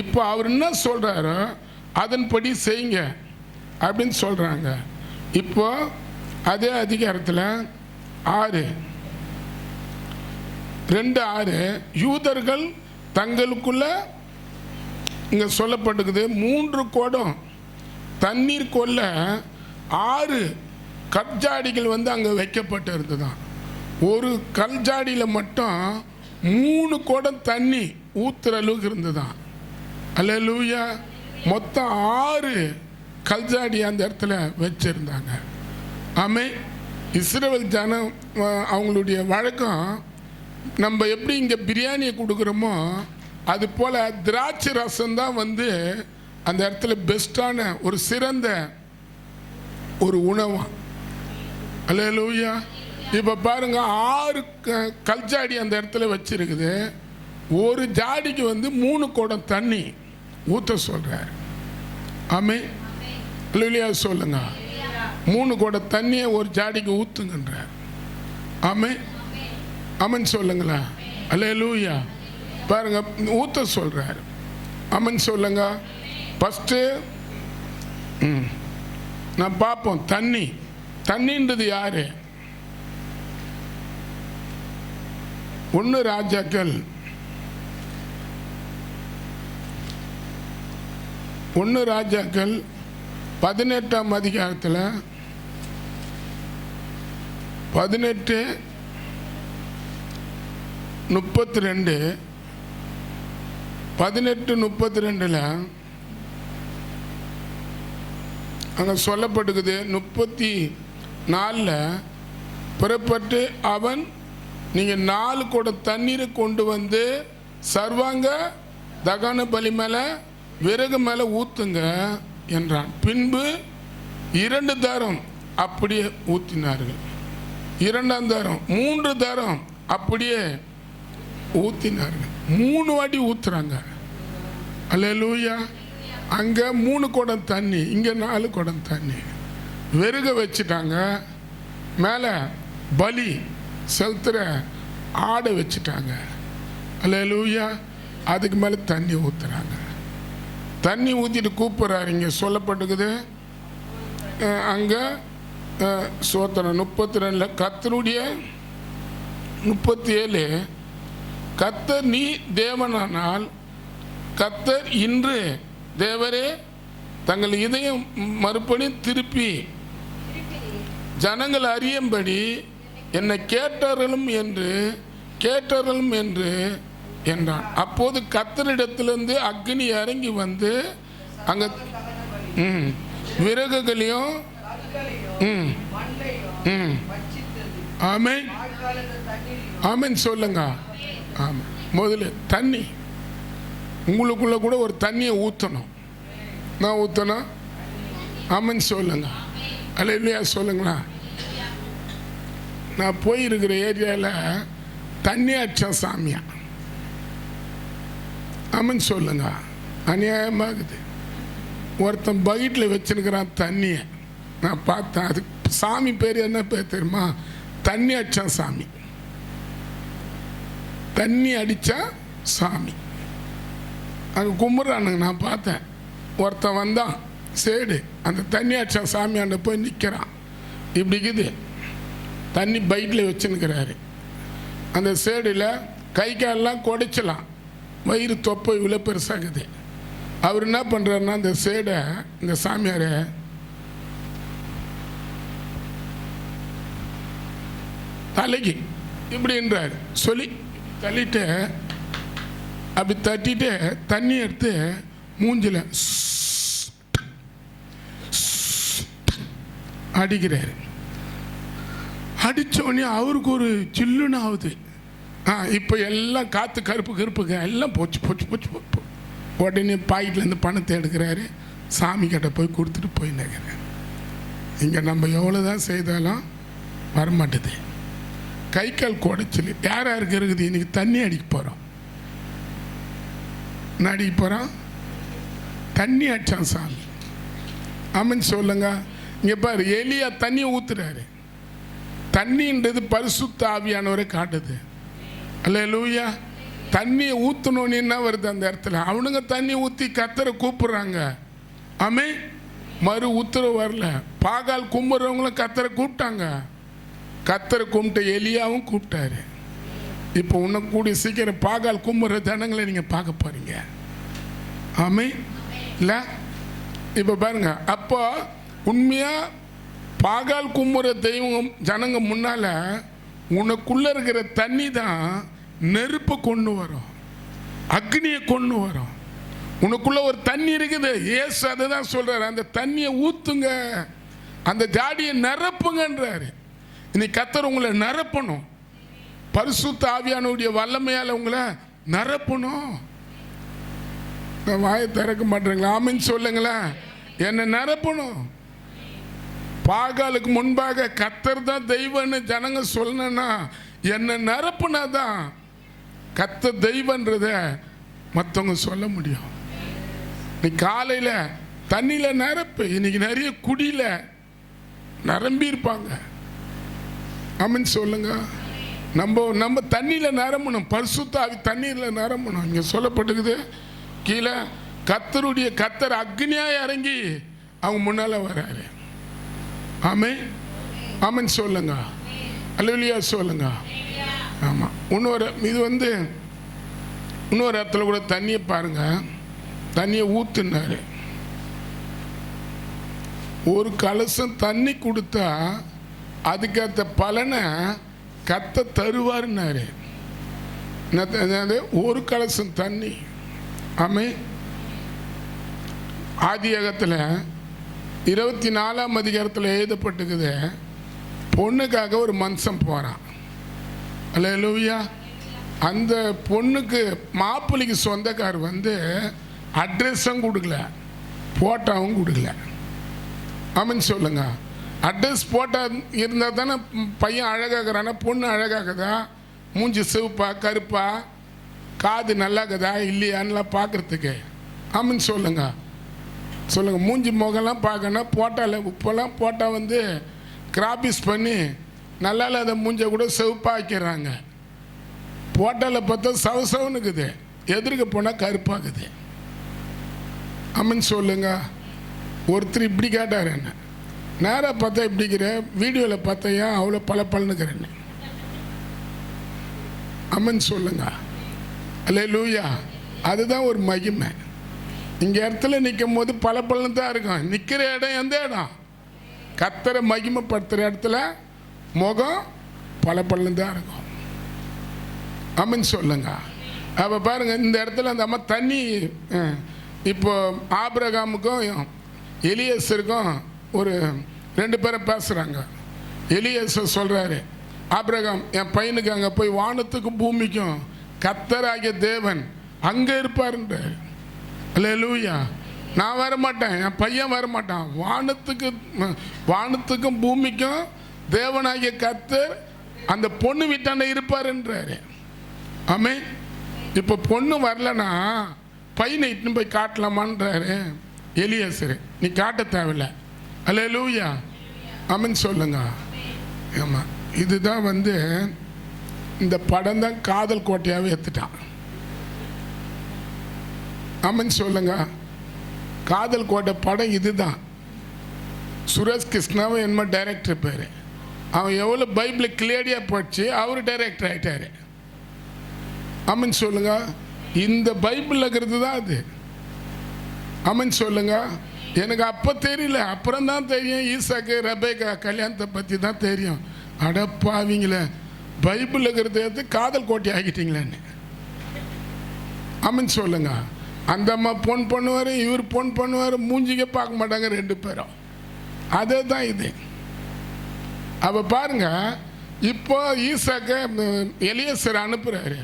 இப்போ அவர் என்ன சொல்கிறாரோ அதன்படி செய்யுங்க அப்படின்னு சொல்கிறாங்க. இப்போ அதே அதிகாரத்தில் 6:2 யூதர்கள் தங்களுக்குள்ள இங்கே சொல்லப்பட்டுக்குது 3 குடம் தண்ணீர் கொள்ள 6 கற்ஜாடிகள் வந்து அங்கே வைக்கப்பட்டு இருந்ததுதான். ஒரு கல்ஜாடியில் மட்டும் 3 குடம் தண்ணி ஊற்றுற அளவுக்கு இருந்ததுதான். அல்லேலூயா. மொத்தம் 6 கல்ஜாடி அந்த இடத்துல வச்சுருந்தாங்க. ஆமென். இஸ்ரவேல் ஜனம் அவங்களுடைய வழக்கம், நம்ம எப்படி இங்கே பிரியாணியை கொடுக்குறோமோ அது போல் திராட்சை ரசம் தான் வந்து அந்த இடத்துல பெஸ்ட்டான ஒரு சிறந்த ஒரு உணவு. அல்லேலூயா. இப்போ பாருங்க, 6 கல்ஜாடி அந்த இடத்துல வச்சிருக்குது. ஒரு ஜாடிக்கு வந்து 3 குடம் தண்ணி ஊற்ற சொல்கிறார். ஆமென். அல்லேலூயா சொல்லுங்க. 3 குடம் தண்ணியை ஒரு ஜாடிக்கு ஊற்றுங்கன்றார். ஆமென். ஆமென் சொல்லுங்களா. அல்லேலூயா. பாருங்க, ஊற்ற சொல்கிறார். ஆமென் சொல்லுங்க. ஃபஸ்ட்டு நான் பார்ப்போம். தண்ணின்றது யாரு? 1 ராஜாக்கள் 18ஆம் அதிகாரத்தில் 18:32 அங்கே சொல்லப்பட்டுக்குது. 34 புறப்பட்டு அவன் நீங்கள் 4 குடம் தண்ணீரை கொண்டு வந்து சர்வாங்க தகன பலி மேலே விறகு மேலே ஊற்றுங்க என்றான். பின்பு 2 தரம் அப்படியே ஊற்றினார்கள். 2ஆம் தரம் 3 தரம் அப்படியே ஊற்றினார்கள். 3 வாட்டி ஊற்றுறாங்க. அல்லேலூயா. அங்கே 3 குடம் தண்ணி, இங்கே 4 குடம் தண்ணி. விறகு வச்சுட்டாங்க. மேலே பலி செலுத்துற ஆடை வச்சுட்டாங்க. அல்லேலூயா. அதுக்கு மேலே தண்ணி ஊற்றுறாங்க. தண்ணி ஊற்றிட்டு கூப்பிட்றாரு. இங்கே சொல்லப்பட்டுக்குது அங்கே சோத்திரம் 32 கர்த்தருடைய 37 கர்த்தர் நீ தேவனானால் கர்த்தர் இன்று தேவரே தங்கள் இதயம் மறுபடி திருப்பி ஜனங்கள் அறியும்படி என்னை கேட்டார்களும் என்று என்றான். அப்போது கர்த்தரிடத்திலிருந்து அக்னி இறங்கி வந்து அங்க விறகுகளையும் ஆமென் ஆமென் சொல்லுங்க. ஆமாம். முதல்ல தண்ணி உங்களுக்குள்ள கூட ஒரு தண்ணியை ஊற்றணும். நான் ஊற்றணும். ஆமென் சொல்லுங்க. அல்லேலூயா சொல்லுங்களா. நான் போயிருக்கிற ஏரியாவில் தண்ணி அடித்தேன் சாமியா. ஆமென் சொல்லுங்க. அநியாயமாகுது. ஒருத்தன் பக்கெட்டில் வச்சுருக்கிறான் தண்ணியை. நான் பார்த்தேன். அது சாமி பேர் என்ன பேர் தெரியுமா? தண்ணி அடித்தா சாமி. தண்ணி அடித்தா சாமி. அங்கே கும்பிட்றானுங்க. நான் பார்த்தேன். ஒருத்தன் வந்தான் சேடு. அந்த தண்ணி அடித்தா சாமி அண்ட போய் நிற்கிறான். இப்படிக்குது. தண்ணி பைக்கில் வச்சுன்னுக்கிறாரு. அந்த சேடில் கை காலெலாம் குடைச்சலாம். வயிறு தொப்பை இவ்வளோ பெருசாகுது. அவர் என்ன பண்ணுறாருன்னா அந்த சேடை இந்த சாமியாரை தலைக்கு இப்படின்றார் சொல்லி தள்ளிட்டு அப்படி தட்டிட்டு தண்ணி எடுத்து மூஞ்சில் அடிக்கிறார். அடித்தோடனே அவருக்கு ஒரு சில்லுன்னு ஆகுது. இப்போ எல்லாம் காற்று கருப்புங்க எல்லாம் போச்சு. உடனே பாக்கெட்லேருந்து பணத்தை எடுக்கிறாரு. சாமி கிட்ட போய் கொடுத்துட்டு போயின்னுக்கிறேன். இங்கே நம்ம எவ்வளோ தான் செய்தாலும் வரமாட்டுது. கை கால் குடைச்சல் யாருக்கு இருக்குது? இன்னைக்கு தண்ணி அடிக்க போகிறோம். என்ன அடிக்க போகிறோம்? தண்ணி அடித்தான் சாமி. ஆமென் சொல்லுங்க. இங்கே பாரு, எலியா தண்ணியை ஊற்றுறாரு. தண்ணின்றது பரிசுத்த ஆவியானவரை காட்டுது. அல்லேலூயா. தண்ணியை ஊற்றணுன்னு என்ன வருது அந்த இடத்துல? அவனுங்க தண்ணி ஊற்றி கர்த்தரை கூப்பிட்றாங்க. ஆமென். மறு உத்தரவு வரல. பாகால் கும்பிட்றவங்களும் கர்த்தரை கூப்பிட்டாங்க. கர்த்தரை கும்பிட்ட எலியாவும் கூப்பிட்டாரு. இப்போ இன்னும் கூடிய சீக்கிரம் பாகால் கும்பிட்ற ஜனங்களை நீங்கள் பார்க்க போறீங்க. ஆமென். இல்லை இப்போ பாருங்க. அப்போ உண்மையாக பாகால் கும்பிட்ற தெய்வம் ஜனங்க முன்னால் உனக்குள்ளே இருக்கிற தண்ணி தான் நெருப்பை கொண்டு வரும், அக்னியை கொண்டு வரும். உனக்குள்ள ஒரு தண்ணி இருக்குது. ஏசு அதை தான் சொல்றாரு. அந்த தண்ணியை ஊத்துங்க, அந்த ஜாடியை நிரப்புங்கன்றாரு. இன்னைக்கு கர்த்தர் உங்களை நிரப்பணும். பரிசுத்த ஆவியானுடைய வல்லமையால் உங்களை நிரப்பணும். வாயை திறக்க மாட்டேங்களா? ஆமென் சொல்லுங்களேன். என்னை நிரப்பணும். பாகாலுக்கு முன்பாக கர்த்தர் தான் தெய்வம்னு ஜனங்க சொல்லணும்னா என்னை நிரப்புனாதான் கர்த்தர் தெய்வன்றத மற்றவங்க சொல்ல முடியும். நீ காலையில் தண்ணியில் நிரப்பு. இன்னைக்கு நிறைய குடியில் நிரம்பி இருப்பாங்க. ஆமென் சொல்லுங்க. நம்ம தண்ணியில் நிரம்பணும். பரிசுத்த ஆவி தண்ணீரில் நிரம்பணும். இங்கே சொல்லப்பட்டுக்குது கீழே கத்தர் அக்னியா இறங்கி அவங்க முன்னால வராரு. ஆமென் ஆமென் சொல்லுங்க, அல்லேலூயா சொல்லுங்க. ஆமாம். இது இன்னொரு இடத்துல கூட தண்ணியை பாருங்க, தண்ணியை ஊத்துனாரு. ஒரு கலசம் தண்ணி கொடுத்தா அதுக்கேற்ற பலனை கத்த தருவாருன்னாரு. ஒரு கலசம் தண்ணி. ஆமென். ஆதியாகத்தில் 24ஆம் அதிகாரத்தில் எழுதப்பட்டுக்குது, பொண்ணுக்காக ஒரு மனுஷன் போகிறான். அல்லேலூயா. அந்த பொண்ணுக்கு மாப்பிள்ளைக்கு சொந்தக்கார் அட்ரஸும் கொடுக்கல, போட்டாவும் கொடுக்கல. ஆமென் சொல்லுங்க. அட்ரஸ் போட்டா இருந்தால் தானே பையன் அழகாகிறானா, பொண்ணு அழகாகுதா, மூஞ்சி சிவப்பா கருப்பா, காது நல்லாக்குதா இல்லையான்லாம் பார்க்குறதுக்கு. ஆமென் சொல்லுங்க சொல்லுங்க. மூஞ்சி முகம்லாம் பார்க்கணும். போட்டால இப்போல்லாம் போட்டால் கிராபிஸ் பண்ணி நல்லா இல்லாத மூஞ்சை கூட சிவப்பாக வைக்கிறாங்க. போட்டால பார்த்தா சவசவனுக்குது, எதிர்க்க போனால் கருப்பாக்குது. ஆமென் சொல்லுங்க. ஒருத்தர் இப்படி கேட்டார் என்ன, நேராக பார்த்தா இப்படிக்கிற, வீடியோவில் பார்த்தையா அவ்வளோ பலனுக்கிறேன்னு. ஆமென் சொல்லுங்க. அல்லேலூயா. அதுதான் ஒரு மகிமை. இங்கே இடத்துல நிற்கும் போது பலன்னு தான் இருக்கும். நிற்கிற இடம் எந்த இடம்? கர்த்தரை மகிமைப்படுத்துகிற இடத்துல முகம் பலன்னு தான் இருக்கும். ஆமென் சொல்லுங்க. அப்போ பாருங்க, இந்த இடத்துல அந்த அம்மா தண்ணி, இப்போ ஆபிரகாமுக்கும் எலியேசருக்கும் ஒரு 2 பேரை பேசுகிறாங்க. எலியேசர் சொல்கிறாரு, ஆபிரகாம் என் பையனுக்கு அங்கே போய் வானத்துக்கும் பூமிக்கும் கர்த்தராகிய தேவன் அங்கே இருப்பாருன்றார். அல்லேலூயா. நான் வரமாட்டேன், என் பையன் வரமாட்டான், வானத்துக்கும் பூமிக்கும் தேவனாகிய கர்த்தர் அந்த பொண்ணு வீட்டாண்ட இருப்பாருன்றாரு. ஆமென். இப்போ பொண்ணு வரலன்னா பையனை இட்டுன்னு போய் காட்டலாமான்றாரு எலியேசர். நீ காட்ட தேவையில்ல. அல்லேலூயா. ஆமென் சொல்லுங்க. ஆமாம். இதுதான் இந்த படம் தான் காதல் கோட்டையாகவே எடுத்துட்டான். ஆமென் சொல்லுங்க. காதல் கோட்டை படம் இதுதான். சுரேஷ் கிருஷ்ணாவும் என்னமோ டைரக்டர் பேர். அவன் எவ்வளோ பைபிளை கிளியரியாக போச்சு, அவர் டைரக்டர் ஆகிட்டாரு. ஆமென் சொல்லுங்க. இந்த பைபிளில் இருக்கிறது தான் அது. ஆமென் சொல்லுங்க. எனக்கு அப்போ தெரியல, அப்புறம் தான் தெரியும். ஈசாக்கு ரெபேக்கா கல்யாணத்தை பற்றி தான் தெரியும். அடப்பாவீங்களே, பைபிளில் இருக்கிறத எடுத்து காதல் கோட்டை ஆகிட்டீங்களேன்னு. ஆமென் சொல்லுங்க. அந்த அம்மா பொன் பண்ணுவார், இவர் பொன் பண்ணுவார், மூஞ்சிக்க பார்க்க மாட்டாங்க 2 பேரும். அதே தான் இது. அப்போ பாருங்க, இப்போ ஈசாக்க எலியேசர் அனுப்புகிறாரு.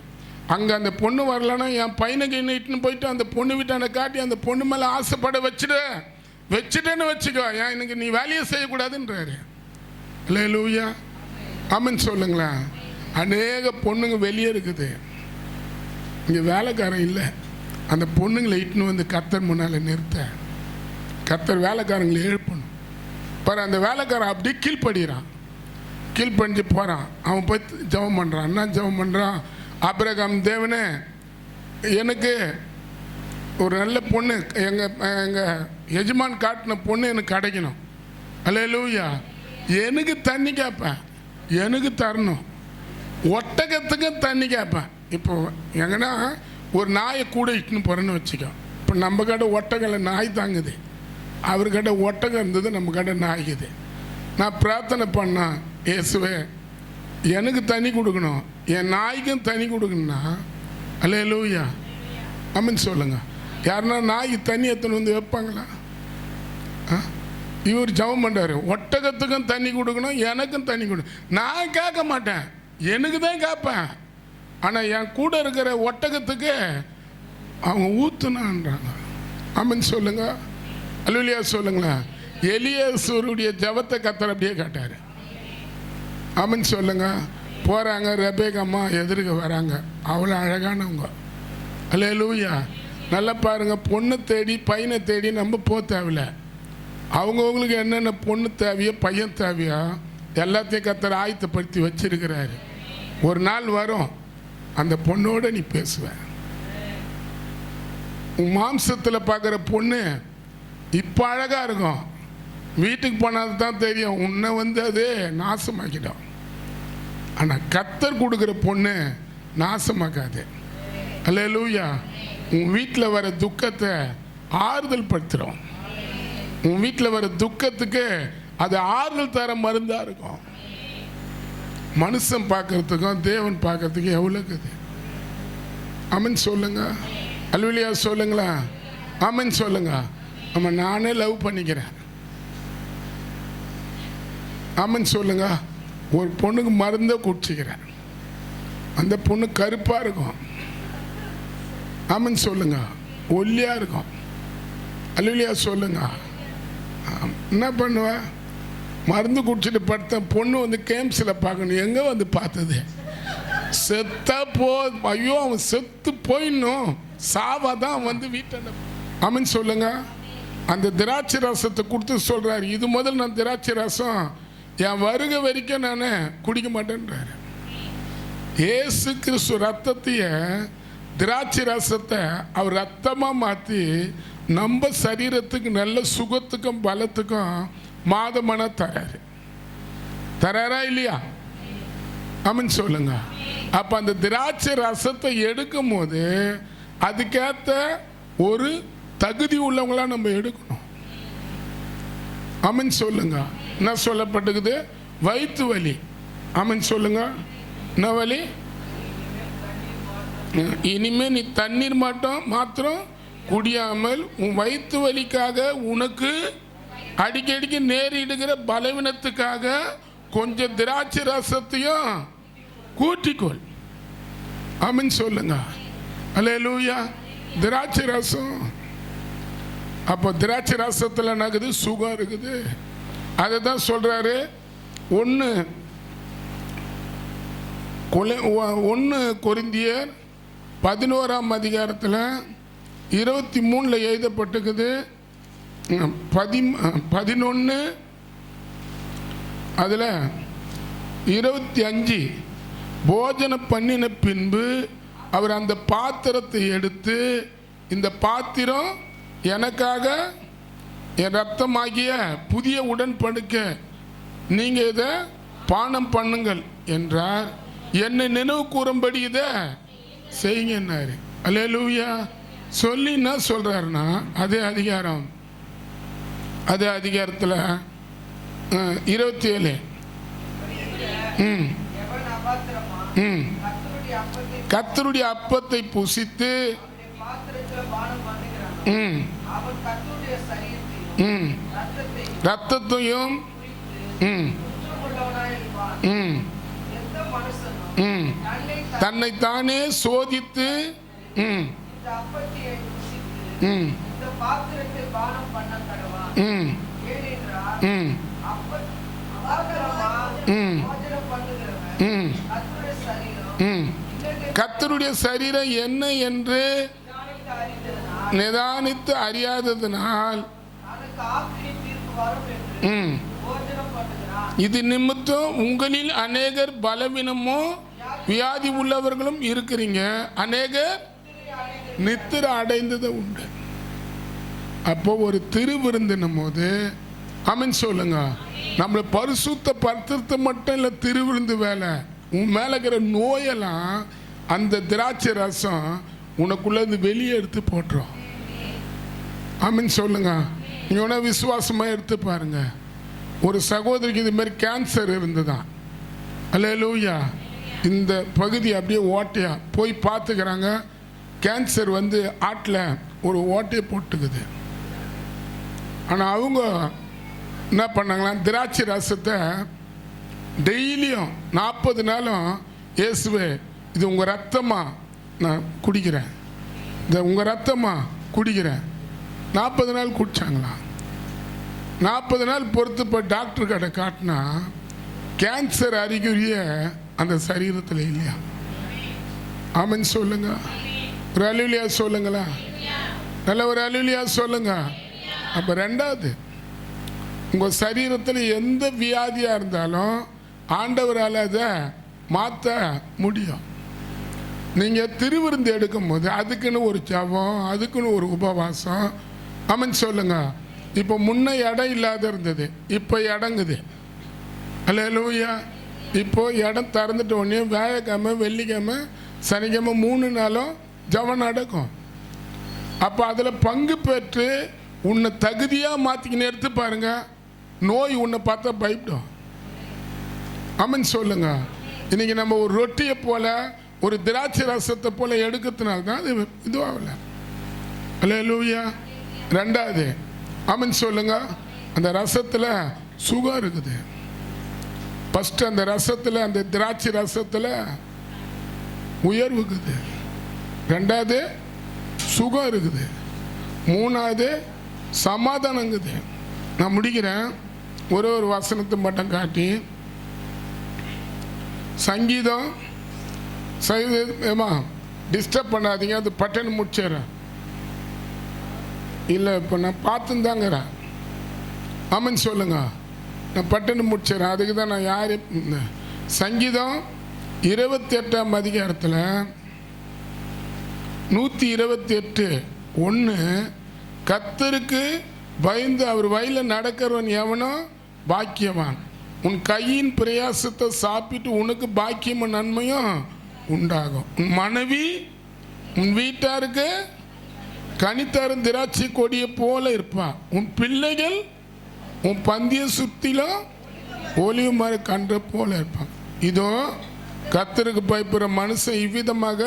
அங்கே அந்த பொண்ணு வரலன்னா என் பையனுக்கு இட்டுன்னு போயிட்டு அந்த பொண்ணு வீட்டான காட்டி அந்த பொண்ணு மேலே ஆசைப்பட வச்சுட்டேன்னு வச்சுக்கோ, எனக்கு நீ வேலையை செய்யக்கூடாதுன்றாரு. அல்லேலூயா. ஆமென் சொல்லுங்களேன். அநேக பொண்ணுங்க வெளியே இருக்குது, இங்கே வேலைக்காரன் இல்லை. அந்த பொண்ணுங்களை இட்டுன்னு கர்த்தர் முன்னால் நிறுத்த, கர்த்தர் வேலைக்காரங்களை எழுப்பணும். பாரு, அந்த வேலைக்காரன் அப்படியே கீழ்ப்படிஞ்சு போகிறான். அவன் போய் ஜெபம் பண்ணுறான். என்ன ஜெபம் பண்ணுறான்? ஆபிரகாம் தேவனே, எனக்கு ஒரு நல்ல பொண்ணு, எங்கள் எஜமான் காட்டின பொண்ணு எனக்கு கிடைக்கணும். அல்லேலூயா. எனக்கு தண்ணி கேட்பேன், எனக்கு தரணும். ஒட்டகத்துக்கும் தண்ணி கேட்பேன். இப்போ எங்கன்னா ஒரு நாயை கூட இட்டுன்னு போகிறேன்னு வச்சுக்கோ. இப்போ நம்ம கடை ஒட்டகலை நாய் தாங்குது, அவர்கிட்ட ஒட்டகம் இருந்தது, நம்ம கடை நாய்க்குது. நான் பிரார்த்தனை பண்ணேன், இயேசுவே எனக்கு தண்ணி கொடுக்கணும், என் நாய்க்கும் தண்ணி கொடுக்கணும்னா. அல்லேலூயா. ஆமென் சொல்லுங்க. யாருன்னா நாய்க்கு தண்ணி எடுத்துன்னு வைப்பாங்களா? இவர் ஜெபம் பண்ணுறாரு, ஒட்டகத்துக்கும் தண்ணி கொடுக்கணும், எனக்கும் தண்ணி கொடுக்கணும். நான் கேட்க மாட்டேன், எனக்கு தான் கேட்பேன். ஆனால் என் கூட இருக்கிற ஒட்டகத்துக்கு அவங்க ஊற்றுனான்றாங்க. ஆமென் சொல்லுங்க. அல்லேலூயா சொல்லுங்களேன். எலியேசருடைய ஜெபத்தை கர்த்தர் அப்படியே கேட்டார். ஆமென் சொல்லுங்க. போகிறாங்க, ரெபேக்கா அம்மா எதிர்க்க வராங்க, அவ்வளோ அழகானவங்க. அல்லேலூயா. நல்லா பாருங்க, பொண்ணு தேடி பையனை தேடி நம்ம போக தேவையில்லை. அவங்கவுங்களுக்கு என்னென்ன பொண்ணு தேவையோ பையன் தேவையோ எல்லாத்தையும் கர்த்தர் ஆயத்தப்படுத்தி வச்சிருக்கிறாரு. ஒரு நாள் வரும், அந்த பொண்ணோட நீ பேசுவ. உன் மாம்சத்தில் பார்க்குற பொண்ணு இப்போ அழகாக இருக்கும், வீட்டுக்கு போனால் தான் தெரியும் உன்னை அது நாசமாக்கிடும். ஆனால் கர்த்தர் கொடுக்குற பொண்ணு நாசமாக்காது. அல்லேலூயா. உன் வீட்டில் வர துக்கத்தை ஆறுதல் படுத்துகிறோம். உன் வீட்டில் வர துக்கத்துக்கு அது ஆறுதல் தர மருந்தாக இருக்கும். மனுஷன் பார்க்கறதுக்கும் தேவன் பார்க்கறதுக்கும் எவ்வளோ இருக்குது. ஆமென் சொல்லுங்க. அல்லேலூயா சொல்லுங்களா. ஆமென் சொல்லுங்க. ஆமாம், நானே லவ் பண்ணிக்கிறேன். ஆமென் சொல்லுங்க. ஒரு பொண்ணுக்கு மருந்தை குடிச்சிக்கிறேன், அந்த பொண்ணு கருப்பாக இருக்கும். ஆமென் சொல்லுங்க. ஒல்லியாக இருக்கும். அல்லேலூயா சொல்லுங்க. என்ன பண்ணுவேன்? மருந்து குடிச்சிட்டு படுத்த பொண்ணு கேம்ஸில் பார்க்கணும். எங்கே பார்த்தது? செத்தா ஐயோ அவன் செத்து போயிடணும், சாவாதான் வீட்டை. ஆமென் சொல்லுங்க. அந்த திராட்சை ரசத்தை கொடுத்து சொல்றாரு, இது முதல் நான் திராட்சை ரசம் என் வருகை வரைக்கும் நான் குடிக்க மாட்டேன்றாரு. ஏசு கிறிஸ்து ரத்தத்தைய திராட்சை ரசத்தை அவர் ரத்தமாக மாற்றி நம்ம சரீரத்துக்கு நல்ல சுகத்துக்கும் பலத்துக்கும் மாதமான தராரா இல்லையா? ஆமென் சொல்லுங்க. அப்போ அந்த திராட்சை ரசத்தை எடுக்கும் போது அதுக்கேற்ற ஒரு தகுதி உள்ளவங்களா நம்ம எடுக்கணும். ஆமென் சொல்லுங்க. என்ன சொல்லப்பட்டுக்குது? வயிற்று வலி. ஆமென் சொல்லுங்க. என்ன வலி? இனிமே நீ தண்ணீர் மாத்திரம் குடியாமல் உன் வயிற்று வலிக்காக உனக்கு அடிக்கடிக்கு நேரிடுகிற பலவீனத்துக்காக கொஞ்சம் திராட்சை ரசத்தையும் கூட்டிக்கொள். ஆமென் சொல்லுங்க. அல்லேலூயா. திராட்சை ரசம். அப்போ திராட்சை ரசத்தில் நகுது சுகம் இருக்குது. அதை தான் சொல்றாரு. 1 கொரிந்தியர் 11ஆம் அதிகாரத்தில் 23 எழுதப்பட்டிருக்குது. 11 அதில் 25 போஜனம் பண்ணின பின்பு அவர் அந்த பாத்திரத்தை எடுத்து, இந்த பாத்திரம் எனக்காக என் ரத்தமாகிய புதிய உடன்படிக்கை, நீங்கள் இதை பானம் பண்ணுங்கள் என்றார். என்னை நினைவு கூறும்படி இதை செய்யுங்கன்னாரு. அல்லேலூயா. சொல்லி என்ன சொல்றாருன்னா, அதே அதிகாரத்தில் 27 கர்த்தருடைய அப்பத்தை புசித்து ரத்தத்தையும் தன்னைத்தானே சோதித்து கர்த்தருடைய சரீரம் என்ன என்று நிதானித்து அறியாததினால் இது நிமித்தம் உங்களில் அநேகர் பலவீனமும் வியாதி உள்ளவர்களும் இருக்கிறீங்க, அநேகர் நித்திர அடைந்தது உண்டு. அப்போ ஒரு திருவிருந்தினும் போது ஆமென் சொல்லுங்க, நம்மளை பரிசுத்த படுத்துறது மட்டும் இல்லை திருவிருந்து வேலை. உன் மேல இருக்கிற நோயெல்லாம் அந்த திராட்சை ரசம் உனக்குள்ளது வெளியே எடுத்து போட்டுரும். ஆமென் சொல்லுங்க. நீங்க விசுவாசமா எடுத்து பாருங்க. ஒரு சகோதரிக்கு இது மாதிரி கேன்சர் இருந்துதான். அல்லேலூயா. இந்த பகுதி அப்படியே ஓட்டையா போய் பார்த்துக்கிறாங்க. கேன்சர் ஆட்டில் ஒரு ஓட்டையை போட்டுக்குது. ஆனால் அவங்க என்ன பண்ணாங்களாம், திராட்சை ரசத்தை டெய்லியும் 40 நாளும், இயேசுவே இது உங்கள் ரத்தமா நான் குடிக்கிறேன், இந்த உங்கள் ரத்தமா குடிக்கிறேன். 40 நாள் குடிச்சாங்களாம். 40 நாள் பொறுத்து இப்போ டாக்டர் கடை காட்டினா கேன்சர் அறிகுறிய அந்த சரீரத்தில் இல்லையா? ஆமென் சொல்லுங்க. ஒரு அல்லேலூயா சொல்லுங்களா. நல்ல ஒரு அல்லேலூயா சொல்லுங்க. அப்போ ரெண்டாவது, உங்கள் சரீரத்தில் எந்த வியாதியாக இருந்தாலும் ஆண்டவரால் அதை மாற்ற முடியும். நீங்கள் திருவிருந்து எடுக்கும் போது அதுக்குன்னு ஒரு ஜபம், அதுக்குன்னு ஒரு உபவாசம். ஆமென் சொல்லுங்க. இப்போ முன்ன இடம் இல்லாத இருந்தது, இப்போ இடங்குது. அல்லேலூயா. இப்போ இடம் திறந்துட்ட உடனே வியாழக்கிழமை, வெள்ளிக்கிழமை, சனிக்கிழமை 3 நாளும் ஜபம் நடக்கும். அப்போ அதில் பங்கு பெற்று உன்னை தகுதியாக மாற்றிக்கின்னு எடுத்து பாருங்க, நோய் உன்னை பார்த்தா பயப்படும். ஆமென் சொல்லுங்க. இன்னைக்கு நம்ம ஒரு ரொட்டியை போல, ஒரு திராட்சை ரசத்தை போல எடுக்கிறதுனால தான் அது இதுவாகல. அல்லேலூயா. 2வது, ஆமென் சொல்லுங்க, அந்த ரசத்தில் சுகம் இருக்குது. ஃபஸ்ட்டு அந்த ரசத்தில், அந்த திராட்சை ரசத்தில் உயர்வு இருக்குது. 2வது சுகம் இருக்குது. 3வது சமாதானங்குது. நான் முடிக்கிறேன். ஒரு வசனத்தை மட்டும் காட்டி, சங்கீதம் ஏமா டிஸ்டர்ப் பண்ணாதீங்க, அது பட்டன் முடிச்சிடறேன். இல்லை, இப்போ நான் பார்த்துந்தாங்கிறேன். ஆமென் சொல்லுங்க. நான் பட்டன் முடிச்சிடறேன். அதுக்கு தான் நான் யார். சங்கீதம் 28ஆம் அதிகாரத்தில் 128:1, கர்த்தருக்கு பயந்து அவர் வயலில் நடக்கிறவன் எவனோ பாக்கியவான். உன் கையின் பிரயாசத்தை சாப்பிட்டு உனக்கு பாக்கியமும் நன்மையும் உண்டாகும். உன் மனைவி உன் வீட்டாருக்கு கனித்தரும் திராட்சை கொடியை போல இருப்பான். உன் பிள்ளைகள் உன் பந்திய சுத்திலும் ஒலிவு மர கன்ற போல இருப்பான். இதோ கர்த்தருக்கு பயப்படுற மனுஷன் இவ்விதமாக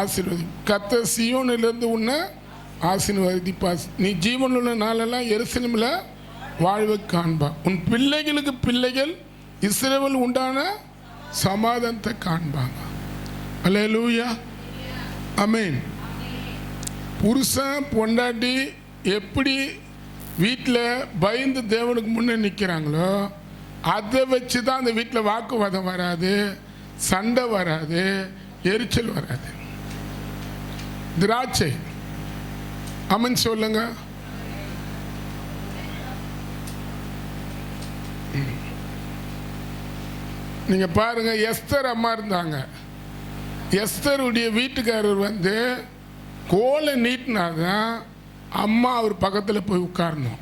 ஆசீர்வதி. கர்த்தர் சீயோனிலிருந்து உன்னை ஆசீர்வதிப்பா. நீ ஜீவனுள்ள நாளெல்லாம் எருசலேமில் வாழ்வை காண்பா. உன் பிள்ளைகளுக்கு பிள்ளைகள் இஸ்ரவேல் உண்டான சமாதானத்தை காண்பாங்க. அல்லேலூயா. ஆமென். புருஷன் பொண்டாட்டி எப்படி வீட்டில் பயந்து தேவனுக்கு முன்னே நிற்கிறாங்களோ அதை வச்சு தான் அந்த வீட்டில் வாக்குவாதம் வராது, சண்டை வராது, எரிச்சல் வராது. திராட்சை. ஆமென் சொல்லுங்க. நீங்க பாருங்க, எஸ்தர் அம்மா இருந்தாங்க. எஸ்தருடைய வீட்டுக்காரர் வந்து கோலை நீட்டினாதான் அம்மா அவர் பக்கத்தில் போய் உட்காரணும்.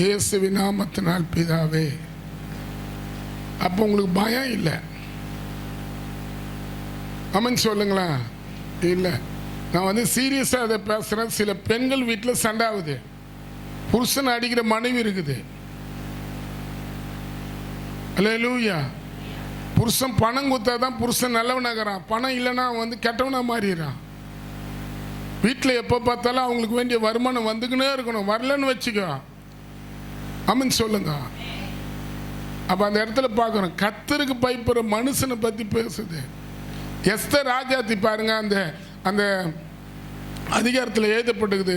இயேசுவின் நாமத்தினால் பிதாவே. அப்போ உங்களுக்கு பயம் இல்லை. ஆமென் சொல்லுங்களா. இல்லை, நான் வந்து சீரியஸாக அதை பேசுகிறேன். சில பெண்கள் வீட்டில் சண்டை ஆகுது, புருஷன் அடிக்கிற மனைவி இருக்குது. அல்லேலூயா. புருஷன் பணம் கொடுத்தா தான் புருஷன் நல்லவனாகிறான், பணம் இல்லைன்னா வந்து கெட்டவனா மாறிடுறான். வீட்டில் எப்போ பார்த்தாலும் அவங்களுக்கு வேண்டிய வருமானம் வந்துக்கினே இருக்கணும், வரலன்னு வச்சுக்கோ. ஆமென் சொல்லுங்க. அப்போ அந்த இடத்துல பார்க்குறோம், கர்த்தருக்கு பயப்படுற மனுஷனை பற்றி பேசுது. எஸ்தர் ராஜாத்தி பாருங்க, அந்த அந்த அதிகாரத்தில் எழுதப்பட்டுக்குது.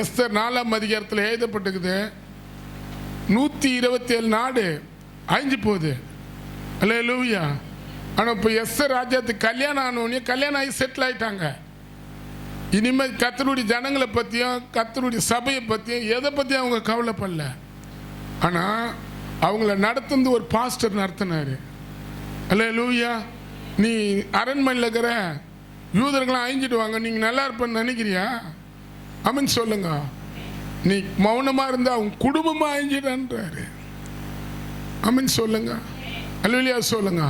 எஸ்தர் 4ஆம் அதிகாரத்தில் எழுதப்பட்டுக்குது. 127 நாடு அழிஞ்சு போகுது. அல்லேலூயா. ஆனால் இப்போ எஸ்தர் ராஜாத்து கல்யாணம் ஆனோடனே கல்யாணம் ஆகி செட்டில் ஆகிட்டாங்க. இனிமேல் கர்த்தருடைய ஜனங்களை பற்றியும் கர்த்தருடைய சபையை பற்றியும் எதை பற்றியும் அவங்க கவலைப்படல. ஆனால் அவங்கள நடத்துந்து ஒரு பாஸ்டர் நடத்தினார். அல்லேலூயா. நீ அரண்மனையில் இருக்கிற யூதர்களாம் அழிஞ்சிட்டு வாங்க, நீங்கள் நல்லா இருப்பேன்னு நினைக்கிறியா? ஆமென் சொல்லுங்க. நீ மௌனமாக இருந்தால் அவங்க குடும்பமாக அழிஞ்சிட்டான்றாரு. ஆமென் சொல்லுங்க. அல்லேலூயா சொல்லுங்க.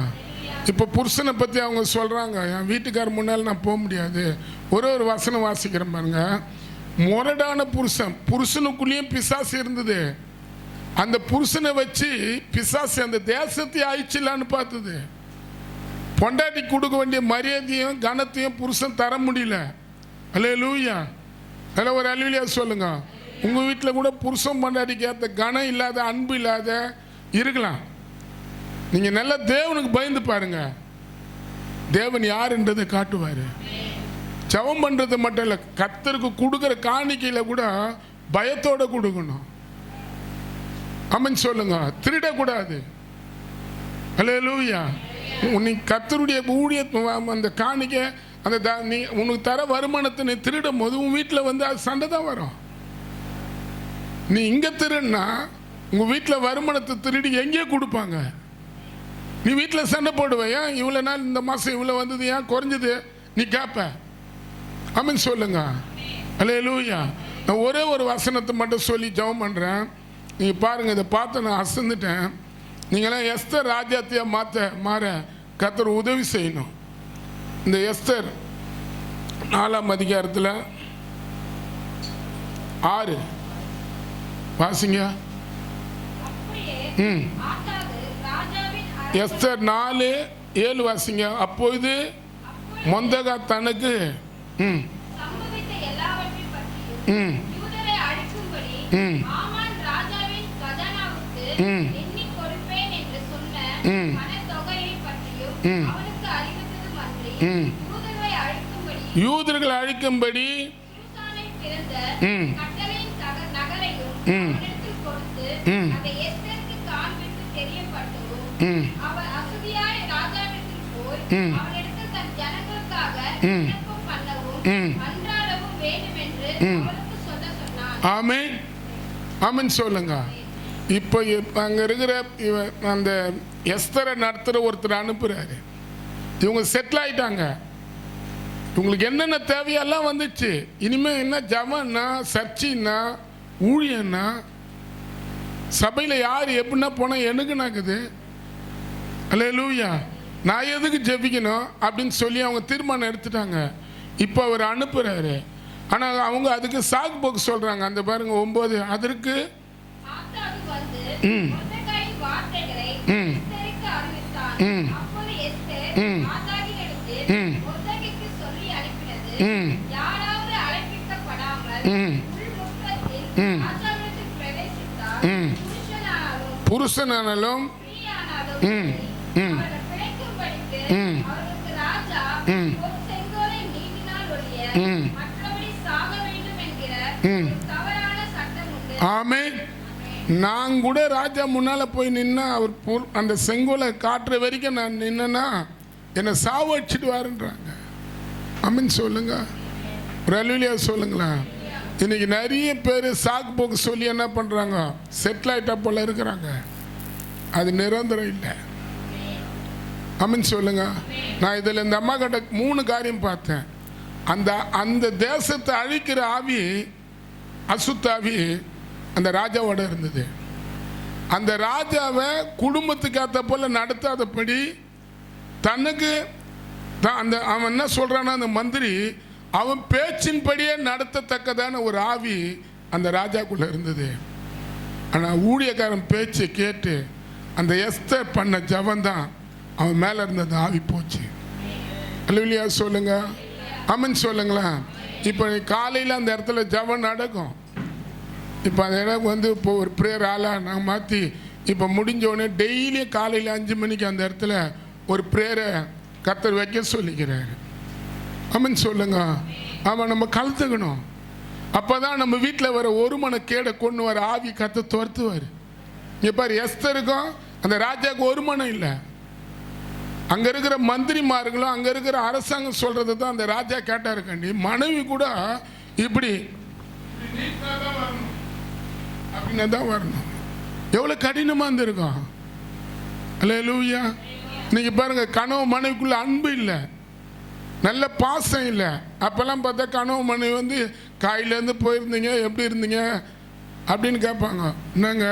இப்போ புருஷனை பற்றி அவங்க சொல்கிறாங்க, என் வீட்டுக்காரர் முன்னால் நான் போக முடியாது. ஒரு வசனம் வாசிக்கிறேன் பாருங்க. முரடான புருஷனுக்குள்ளேயும் பிசாசு இருந்தது. அந்த புருஷனை வச்சு பிசாசு அந்த தேசத்தை ஆயிடுச்சில்லான்னு பார்த்தது. பொண்டாட்டி கொடுக்க வேண்டிய மரியாதையும் கனத்தையும் புருஷன் தர முடியல. அல்லேலூயா. அதில் ஒரு அல்லேலூயா சொல்லுங்க. உங்கள் வீட்டில் கூட புருஷன் பொண்டாட்டிக்கு ஏற்ற கனம் இல்லாத, அன்பு இல்லாத இருக்கலாம். நீங்கள் நல்லா தேவனுக்கு பயந்து பாருங்க, தேவன் யாருன்றதை காட்டுவார். ஜெபம் பண்ணுறது மட்டும் இல்லை, கர்த்தருக்கு கொடுக்குற காணிக்கையில் கூட பயத்தோடு கொடுக்கணும். ஆமென் சொல்லுங்க. திருடக்கூடாது. அல்லேலூயா. நீ கர்த்தருடைய ஊழிய அந்த காணிக்க அந்த நீ உனக்கு தர வருமானத்தை நீ திருடும் போது உன் வீட்டில் வந்து அது சண்டை தான் வரும். நீ இங்கே திருடுனா உங்கள் வீட்டில் வருமானத்தை திருடி எங்கேயே கொடுப்பாங்க. நீ வீட்டில் சண்டை போடுவேன், ஏன் இவ்வளோ நாள் இந்த மாதம் இவ்வளோ வந்தது ஏன் குறைஞ்சது நீ கேட்ப. ஆமென் சொல்லுங்க. அல்லேலூயா. நான் ஒரே ஒரு வசனத்தை மட்டும் சொல்லி ஜெபம் பண்ணுறேன். நீங்கள் பாருங்கள், இதை பார்த்து நான் அசந்துட்டேன். நீங்களாம் எஸ்தர் ராஜாத்தியாக மாற கர்த்தர் உதவி செய்யணும். இந்த எஸ்தர் 4ஆம் அதிகாரத்தில் 6 வாசிங்க. எஸ்தர் 4:7 வாசிங்க. அப்பொழுது மொர்தெகாய் தனக்கு யூதர்களை அழிக்கும்படி ஆமென் ஆமென் சொல்லுங்க. இப்போ அங்கே இருக்கிற அந்த எஸ்தரை நடத்துகிற ஒருத்தர் அனுப்புகிறாரு. இவங்க செட்டில் ஆயிட்டாங்க. இவங்களுக்கு என்னென்ன தேவையெல்லாம் வந்துச்சு. இனிமேல் என்ன ஜபம்னா, சர்ச்சைன்னா, ஊழியன்னா, சபையில் யார் எப்படின்னா போனால் எனக்கு நாக்குது. அல்லேலூயா. நான் எதுக்கு ஜெபிக்கணும் அப்படின்னு சொல்லி அவங்க தீர்மானம் எடுத்துட்டாங்க. இப்போ அவர் அனுப்புகிறாரு. ஆனால் அவங்க அதுக்கு சாக்கு போக்கு சொல்கிறாங்க. அந்த பாருங்க 9 அதற்கு புருஷனானாலும் ஆமென். நான் கூட ராஜா முன்னால போய் நின்னா அவர் அந்த செங்கோலை காட்டுற வரைக்கும் நான் நின்னா என்னை சாவடிச்சிடுவாருன்றாங்க. ஆமென் சொல்லுங்க. ஒரு அல்லேலூயா சொல்லுங்களா. இன்னைக்கு நிறைய பேர் சாக்கு போக்கு சொல்லி என்ன பண்ணுறாங்க, செட்டில் ஆகிட்டா போல இருக்கிறாங்க. அது நிரந்தரம் இல்லை. ஆமென் சொல்லுங்க. நான் இதில் இந்த அம்மா கிட்ட 3 காரியம் பார்த்தேன். அந்த தேசத்தை அழிக்கிற ஆவி, அசுத்தாவி அந்த ராஜாவோட இருந்தது. அந்த ராஜாவை குடும்பத்துக்கு ஏற்ற போல நடத்தாதபடி தனக்கு அந்த அவன் என்ன சொல்றான்னா, அந்த மந்திரி அவன் பேச்சின்படியே நடத்தத்தக்கதான ஒரு ஆவி அந்த ராஜாக்குள்ள இருந்தது. ஆனால் ஊழியக்காரன் பேச்சை கேட்டு அந்த எஸ்தர் பண்ண ஜபந்தான் அவன் மேலே இருந்த அந்த ஆவி போச்சு. அல்லேலூயா சொல்லுங்க. ஆமென் சொல்லுங்களா. இப்போ காலையில் அந்த இடத்துல ஜபம் நடக்கும். இப்போ அந்த இடம் வந்து இப்போ ஒரு ப்ரேயர் ஆளாக நாங்கள் மாற்றி இப்போ முடிஞ்சோடனே டெய்லியும் காலையில் 5 மணிக்கு அந்த இடத்துல ஒரு ப்ரேயரை கர்த்தர் வைக்க சொல்லிக்கிறாரு. ஆமென் சொல்லுங்க. ஆமாம், நம்ம கலந்துக்கணும். அப்போ தான் நம்ம வீட்டில் வர ஒரு மன கேடை கொண்டு வர ஆவி கர்த்தர் துரத்துவார். இங்கே பாரு, எஸ்தருக்கும் அந்த ராஜாவுக்கு ஒரு மனம் இல்லை. அங்கே இருக்கிற மந்திரிமார்களும் அங்கே இருக்கிற அரசாங்கம் சொல்கிறது தான் அந்த ராஜா கேட்டாரு. கண்டி மனைவி கூட இப்படி அப்படின்னா தான் வரணும். எவ்வளோ கடினமாக இருந்திருக்கும். அல்லேலூயா. இன்னைக்கு பாருங்க, கனவு மனைவிக்குள்ள அன்பு இல்லை, நல்ல பாசம் இல்லை. அப்போல்லாம் பார்த்தா கனவு மனைவி வந்து காயிலேருந்து போயிருந்தீங்க, எப்படி இருந்தீங்க அப்படின்னு கேட்பாங்க. என்னங்க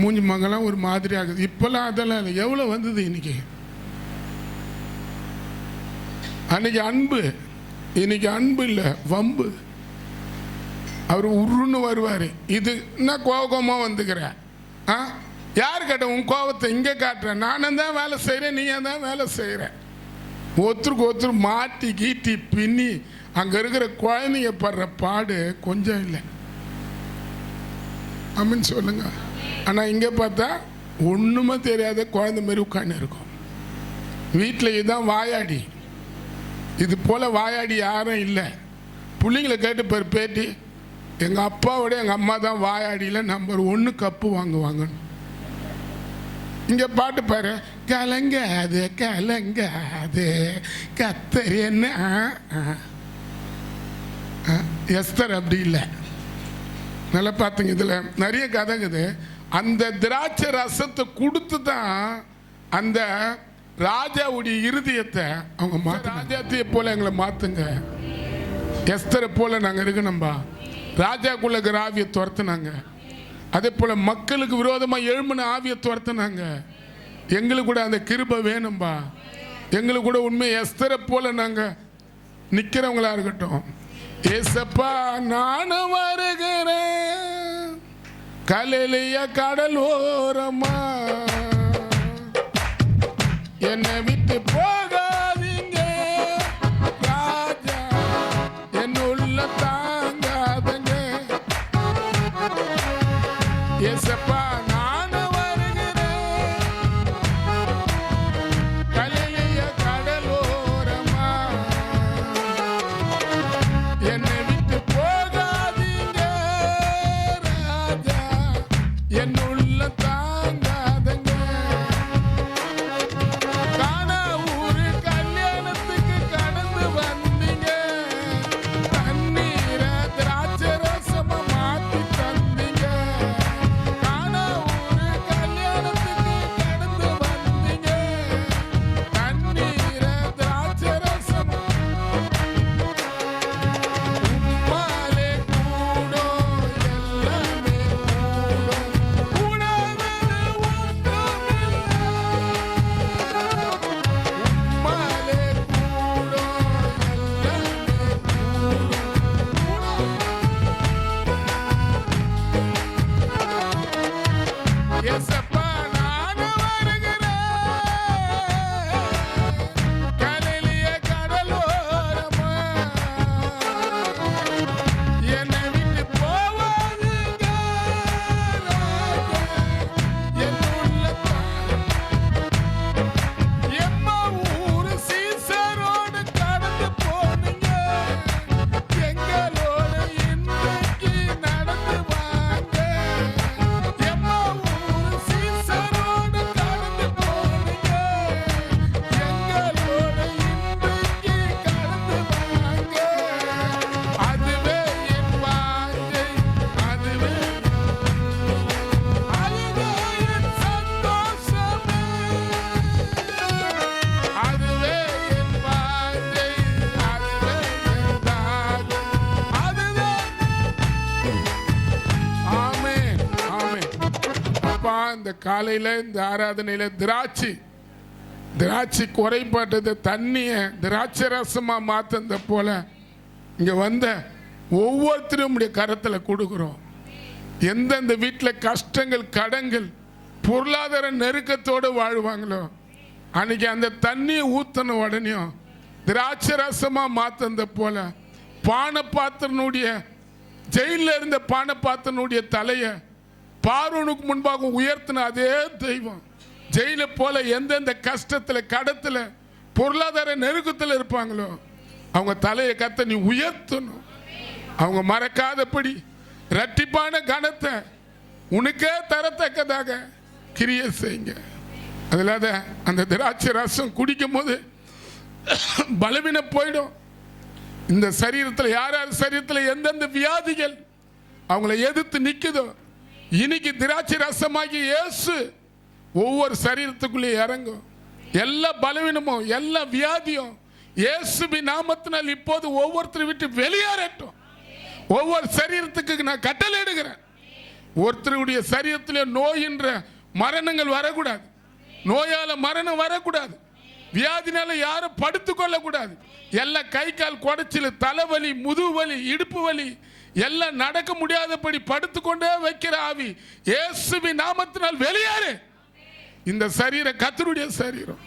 மூஞ்சி மங்கெல்லாம் ஒரு மாதிரி ஆகுது. இப்போல்லாம் அதெல்லாம் இல்லை. எவ்வளோ வந்தது இன்னைக்கு. அன்னைக்கு அன்பு, இன்னைக்கு அன்பு இல்லை, வம்பு. அவர் உருன்னு வருவார். இது என்ன கோபமாக வந்துக்கிற? யார் கேட்ட உன் கோபத்தை இங்கே காட்டுறேன்? நானும் தான் வேலை செய்கிறேன், நீங்கள் தான் வேலை செய்கிறேன். ஒருத்தருக்கு ஒருத்தர் மாட்டி கீட்டி பின்னி அங்கே இருக்கிற குழந்தைங்க படுற பாடு கொஞ்சம் இல்லை. அப்படின்னு சொல்லுங்க. ஆனால் இங்கே பார்த்தா ஒன்றுமே தெரியாத குழந்தை மாதிரி உட்காந்து இருக்கும். வீட்டில் இதுதான் வாயாடி. இது போல் வாயாடி யாரும் இல்லை. பிள்ளைங்களை கேட்டு பாரு பேட்டி, எங்கள் அப்பாவோட எங்கள் அம்மா தான் வாயாடியில் நம்பர் 1 கப்பு வாங்குவாங்கன்னு. இங்கே பாட்டு பாரு, கலங்காது கலங்காது கத்தர் என்ன. எஸ்தர் அப்படி இல்லை. நல்லா பார்த்துங்க, இதில் நிறைய கதைங்குது. அந்த திராட்சை ரசத்தை கொடுத்து தான் அந்த ராஜாவுடைய இருதயத்தை அவங்க ராஜாத்தையை போல எங்களை மாற்றுங்க, எஸ்தரை போல நாங்கள் இருக்கணும்பா. ராஜாக்குள்ள இருக்கிற ஆவியை துரத்துனாங்க, அதே போல மக்களுக்கு விரோதமாக எழும்பின ஆவியை துரத்துனாங்க. எங்களுக்கு கூட அந்த கிருபை வேணும்பா. எங்களுக்கு கூட உண்மை எஸ்தரை போல நாங்கள் நிற்கிறவங்களா இருக்கட்டும். ஏசப்பா நானும் வருகிறேன் கலிலேய கடலோரமா, என்னை விட்டு போகாதீங்க ராஜா, என் உள்ள தாங்காதங்க. ஏசப்பா நானும் வருகிறேன் கலிலேய கடலோரமா, என்னை விட்டு போகாதீங்க ராஜா, என் உள்ள தாங்காதங்க. கானா ஊரு கல்யாணத்துக்கு கடந்து வந்தீங்க, தண்ணீரை திராட்சை ரசமா மாத்தி தந்தீங்க. கானா ஊரு கல்யாணத்துக்கு கடந்து வந்தீங்க, தண்ணீரை திராட்சை ரசமா. உம்மாலே கூடும் எல்லாமே கூடும், கூடாதது ஒன்றுமில்லை. உம்மாலே கூடும் எல்லாமே கூடும். ஏசப்பா நானும் வருகிறேன் கலிலேய கடலோரமா, என்னை விட்டு போவாதீங்க ராஜா, என் உள்ள எம்மா ஊரு சீசரோடு கடந்து போனீங்க, எங்களோடு இன்றைக்கு நடந்து வாங்க. எம்மா ஊரு சீசரோடு கடந்து போனீங்க, எங்களோடு இன்றைக்கு கடந்து வாங்க. அதுவே என் வாஞ்சை, அதுவே என் சந்தோஷமே, அதுவே என் வாஞ்சை, அதுவே என் தாகம், அதுவே. ஆமென், ஆமென். அப்பா இந்த காலையில இந்த ஆராதனையில திராட்சை குறைபாட்டது தண்ணியை திராட்சை ரசமா மாத்தந்த போல இங்க வந்த ஒவ்வொருத்தரும் உடைய கரத்துல கொடுக்குறோம். எந்தெந்த வீட்டில் கஷ்டங்கள் கடன்கள் பொருளாதார நெருக்கத்தோடு வாழ்வாங்களோ அன்னைக்கு அந்த தண்ணியை ஊத்தன உடனேயும் திராட்சை ரசமா மாத்தந்த போல பானபாத்திரனுடைய ஜெயிலில் இருந்த பானபாத்திரனுடைய தலையை பார்வோனுக்கு முன்பாக உயர்த்தின அதே தெய்வம் ஜெயில போல எந்தெந்த கஷ்டத்தில் கடத்தில் பொருளாதார நெருக்கத்தில் இருப்பாங்களோ அவங்க தலையை கத்த நீ உயர்த்தணும். அவங்க மறக்காதபடி இரட்டிப்பான கனத்தை உனக்கே தரத்தக்கதாக கிரியை செய்யுங்க. அதில் அந்த திராட்சை ரசம் குடிக்கும் போது பலவீன போயிடும். இந்த சரீரத்தில் யார் யார் சரீரத்தில் எந்தெந்த வியாதிகள் அவங்கள எதிர்த்து நிற்குதோ இன்னைக்கு திராட்சை ரசமாகி இயேசு ஒவ்வொரு சரீரத்துக்குள்ளே இறங்கும். எல்லா பலவீனமும் எல்லா வியாதியும் இயேசுவின் நாமத்தினால் இப்போது ஒவ்வொருத்தரை விட்டு வெளியேறட்டும். ஒவ்வொரு சரீரத்துக்கு நான் கட்டளை எடுக்கிறேன். ஒருத்தருடைய சரீரத்தில் நோயின்ற மரணங்கள் வரக்கூடாது, நோயால மரணம் வரக்கூடாது, வியாதினால யாரும் படுத்து கொள்ளக்கூடாது. எல்லாம் கை கால் குடைச்சல், தலைவலி, முதுகு வலி, இடுப்பு வலி எல்லாம் நடக்க முடியாதபடி படுத்துக்கொண்டே வைக்கிற ஆவி இயேசுவின் நாமத்தினால் வெளியேறு. இந்த சரீரம் கர்த்தருடைய சரீரம்.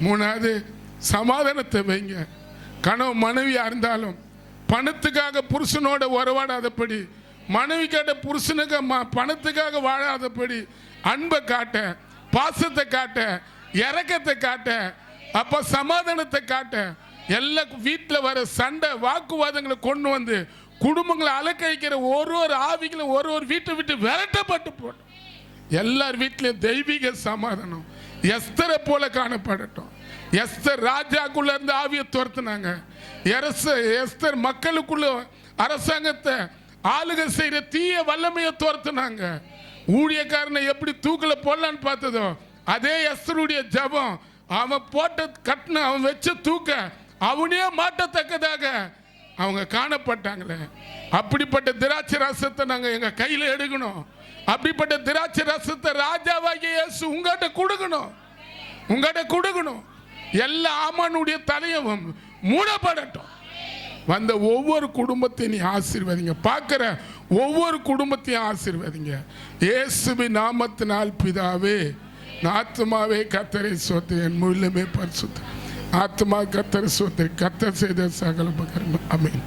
மூணாவது சமாதானத்தை வைங்க. கணவன் மனைவியா இருந்தாலும் பணத்துக்காக புருஷனோட உறவாடாதபடி, மனைவிக்காட்ட புருஷனுக்கு பணத்துக்காக வாழாதபடி அன்பை காட்ட, பாசத்தை காட்ட, இரக்கத்தை காட்ட, அப்ப சமாதானத்தை காட்ட. எல்லா வீட்டில் வர சண்டை வாக்குவாதங்களை கொண்டு வந்து குடும்பங்களை அலக்கழிக்கிற ஒரு ஆவிகளும் ஒரு வீட்டை விட்டு விரட்டப்பட்டு போட்டோம். எல்லார் வீட்டிலையும் தெய்வீக சமாதானம், எஸ்தரை போல காணப்படட்டும். எஸ்தர் ராஜாக்குள்ள இருந்து ஆவியை துரத்துனாங்க. எஸ்தர் மக்களுக்குள்ள அரசாங்கத்தை ஆளுகை செய்யற தீய வல்லமையை துரத்துனாங்க. ஊழியக்காரனை எப்படி தூக்கல போடலான்னு பார்த்ததோ அதே எஸ்தருடைய ஜபம், அவன் போட்ட கட்டின அவன் வச்ச தூக்க அவனே மாட்டத்தக்கதாக அவங்க காணப்பட்டாங்களே. அப்படிப்பட்ட திராட்சை ரசத்தை நாங்கள் எங்க கையில் எடுக்கணும். அப்படிப்பட்ட திராட்சை ரசத்தை ராஜாவாகிய இயேசு உங்கள்கிட்ட கொடுக்கணும். எல்லா ஆமானுடைய தலையும் மூடப்படட்டும். வந்த ஒவ்வொரு குடும்பத்தையும் நீ ஆசீர்வதிங்க. பார்க்கிற ஒவ்வொரு குடும்பத்தையும் ஆசீர்வதிங்க. இயேசுவின் நாமத்தினால் பிதாவே. ஆத்மாவே கர்த்தரை ஸ்தோத்திரி, என் முழுமே பரிசுத்த ஆத்மா கர்த்தரை ஸ்தோத்திரி. கர்த்தர் செய்த சகல உபகாரம். ஆமென்.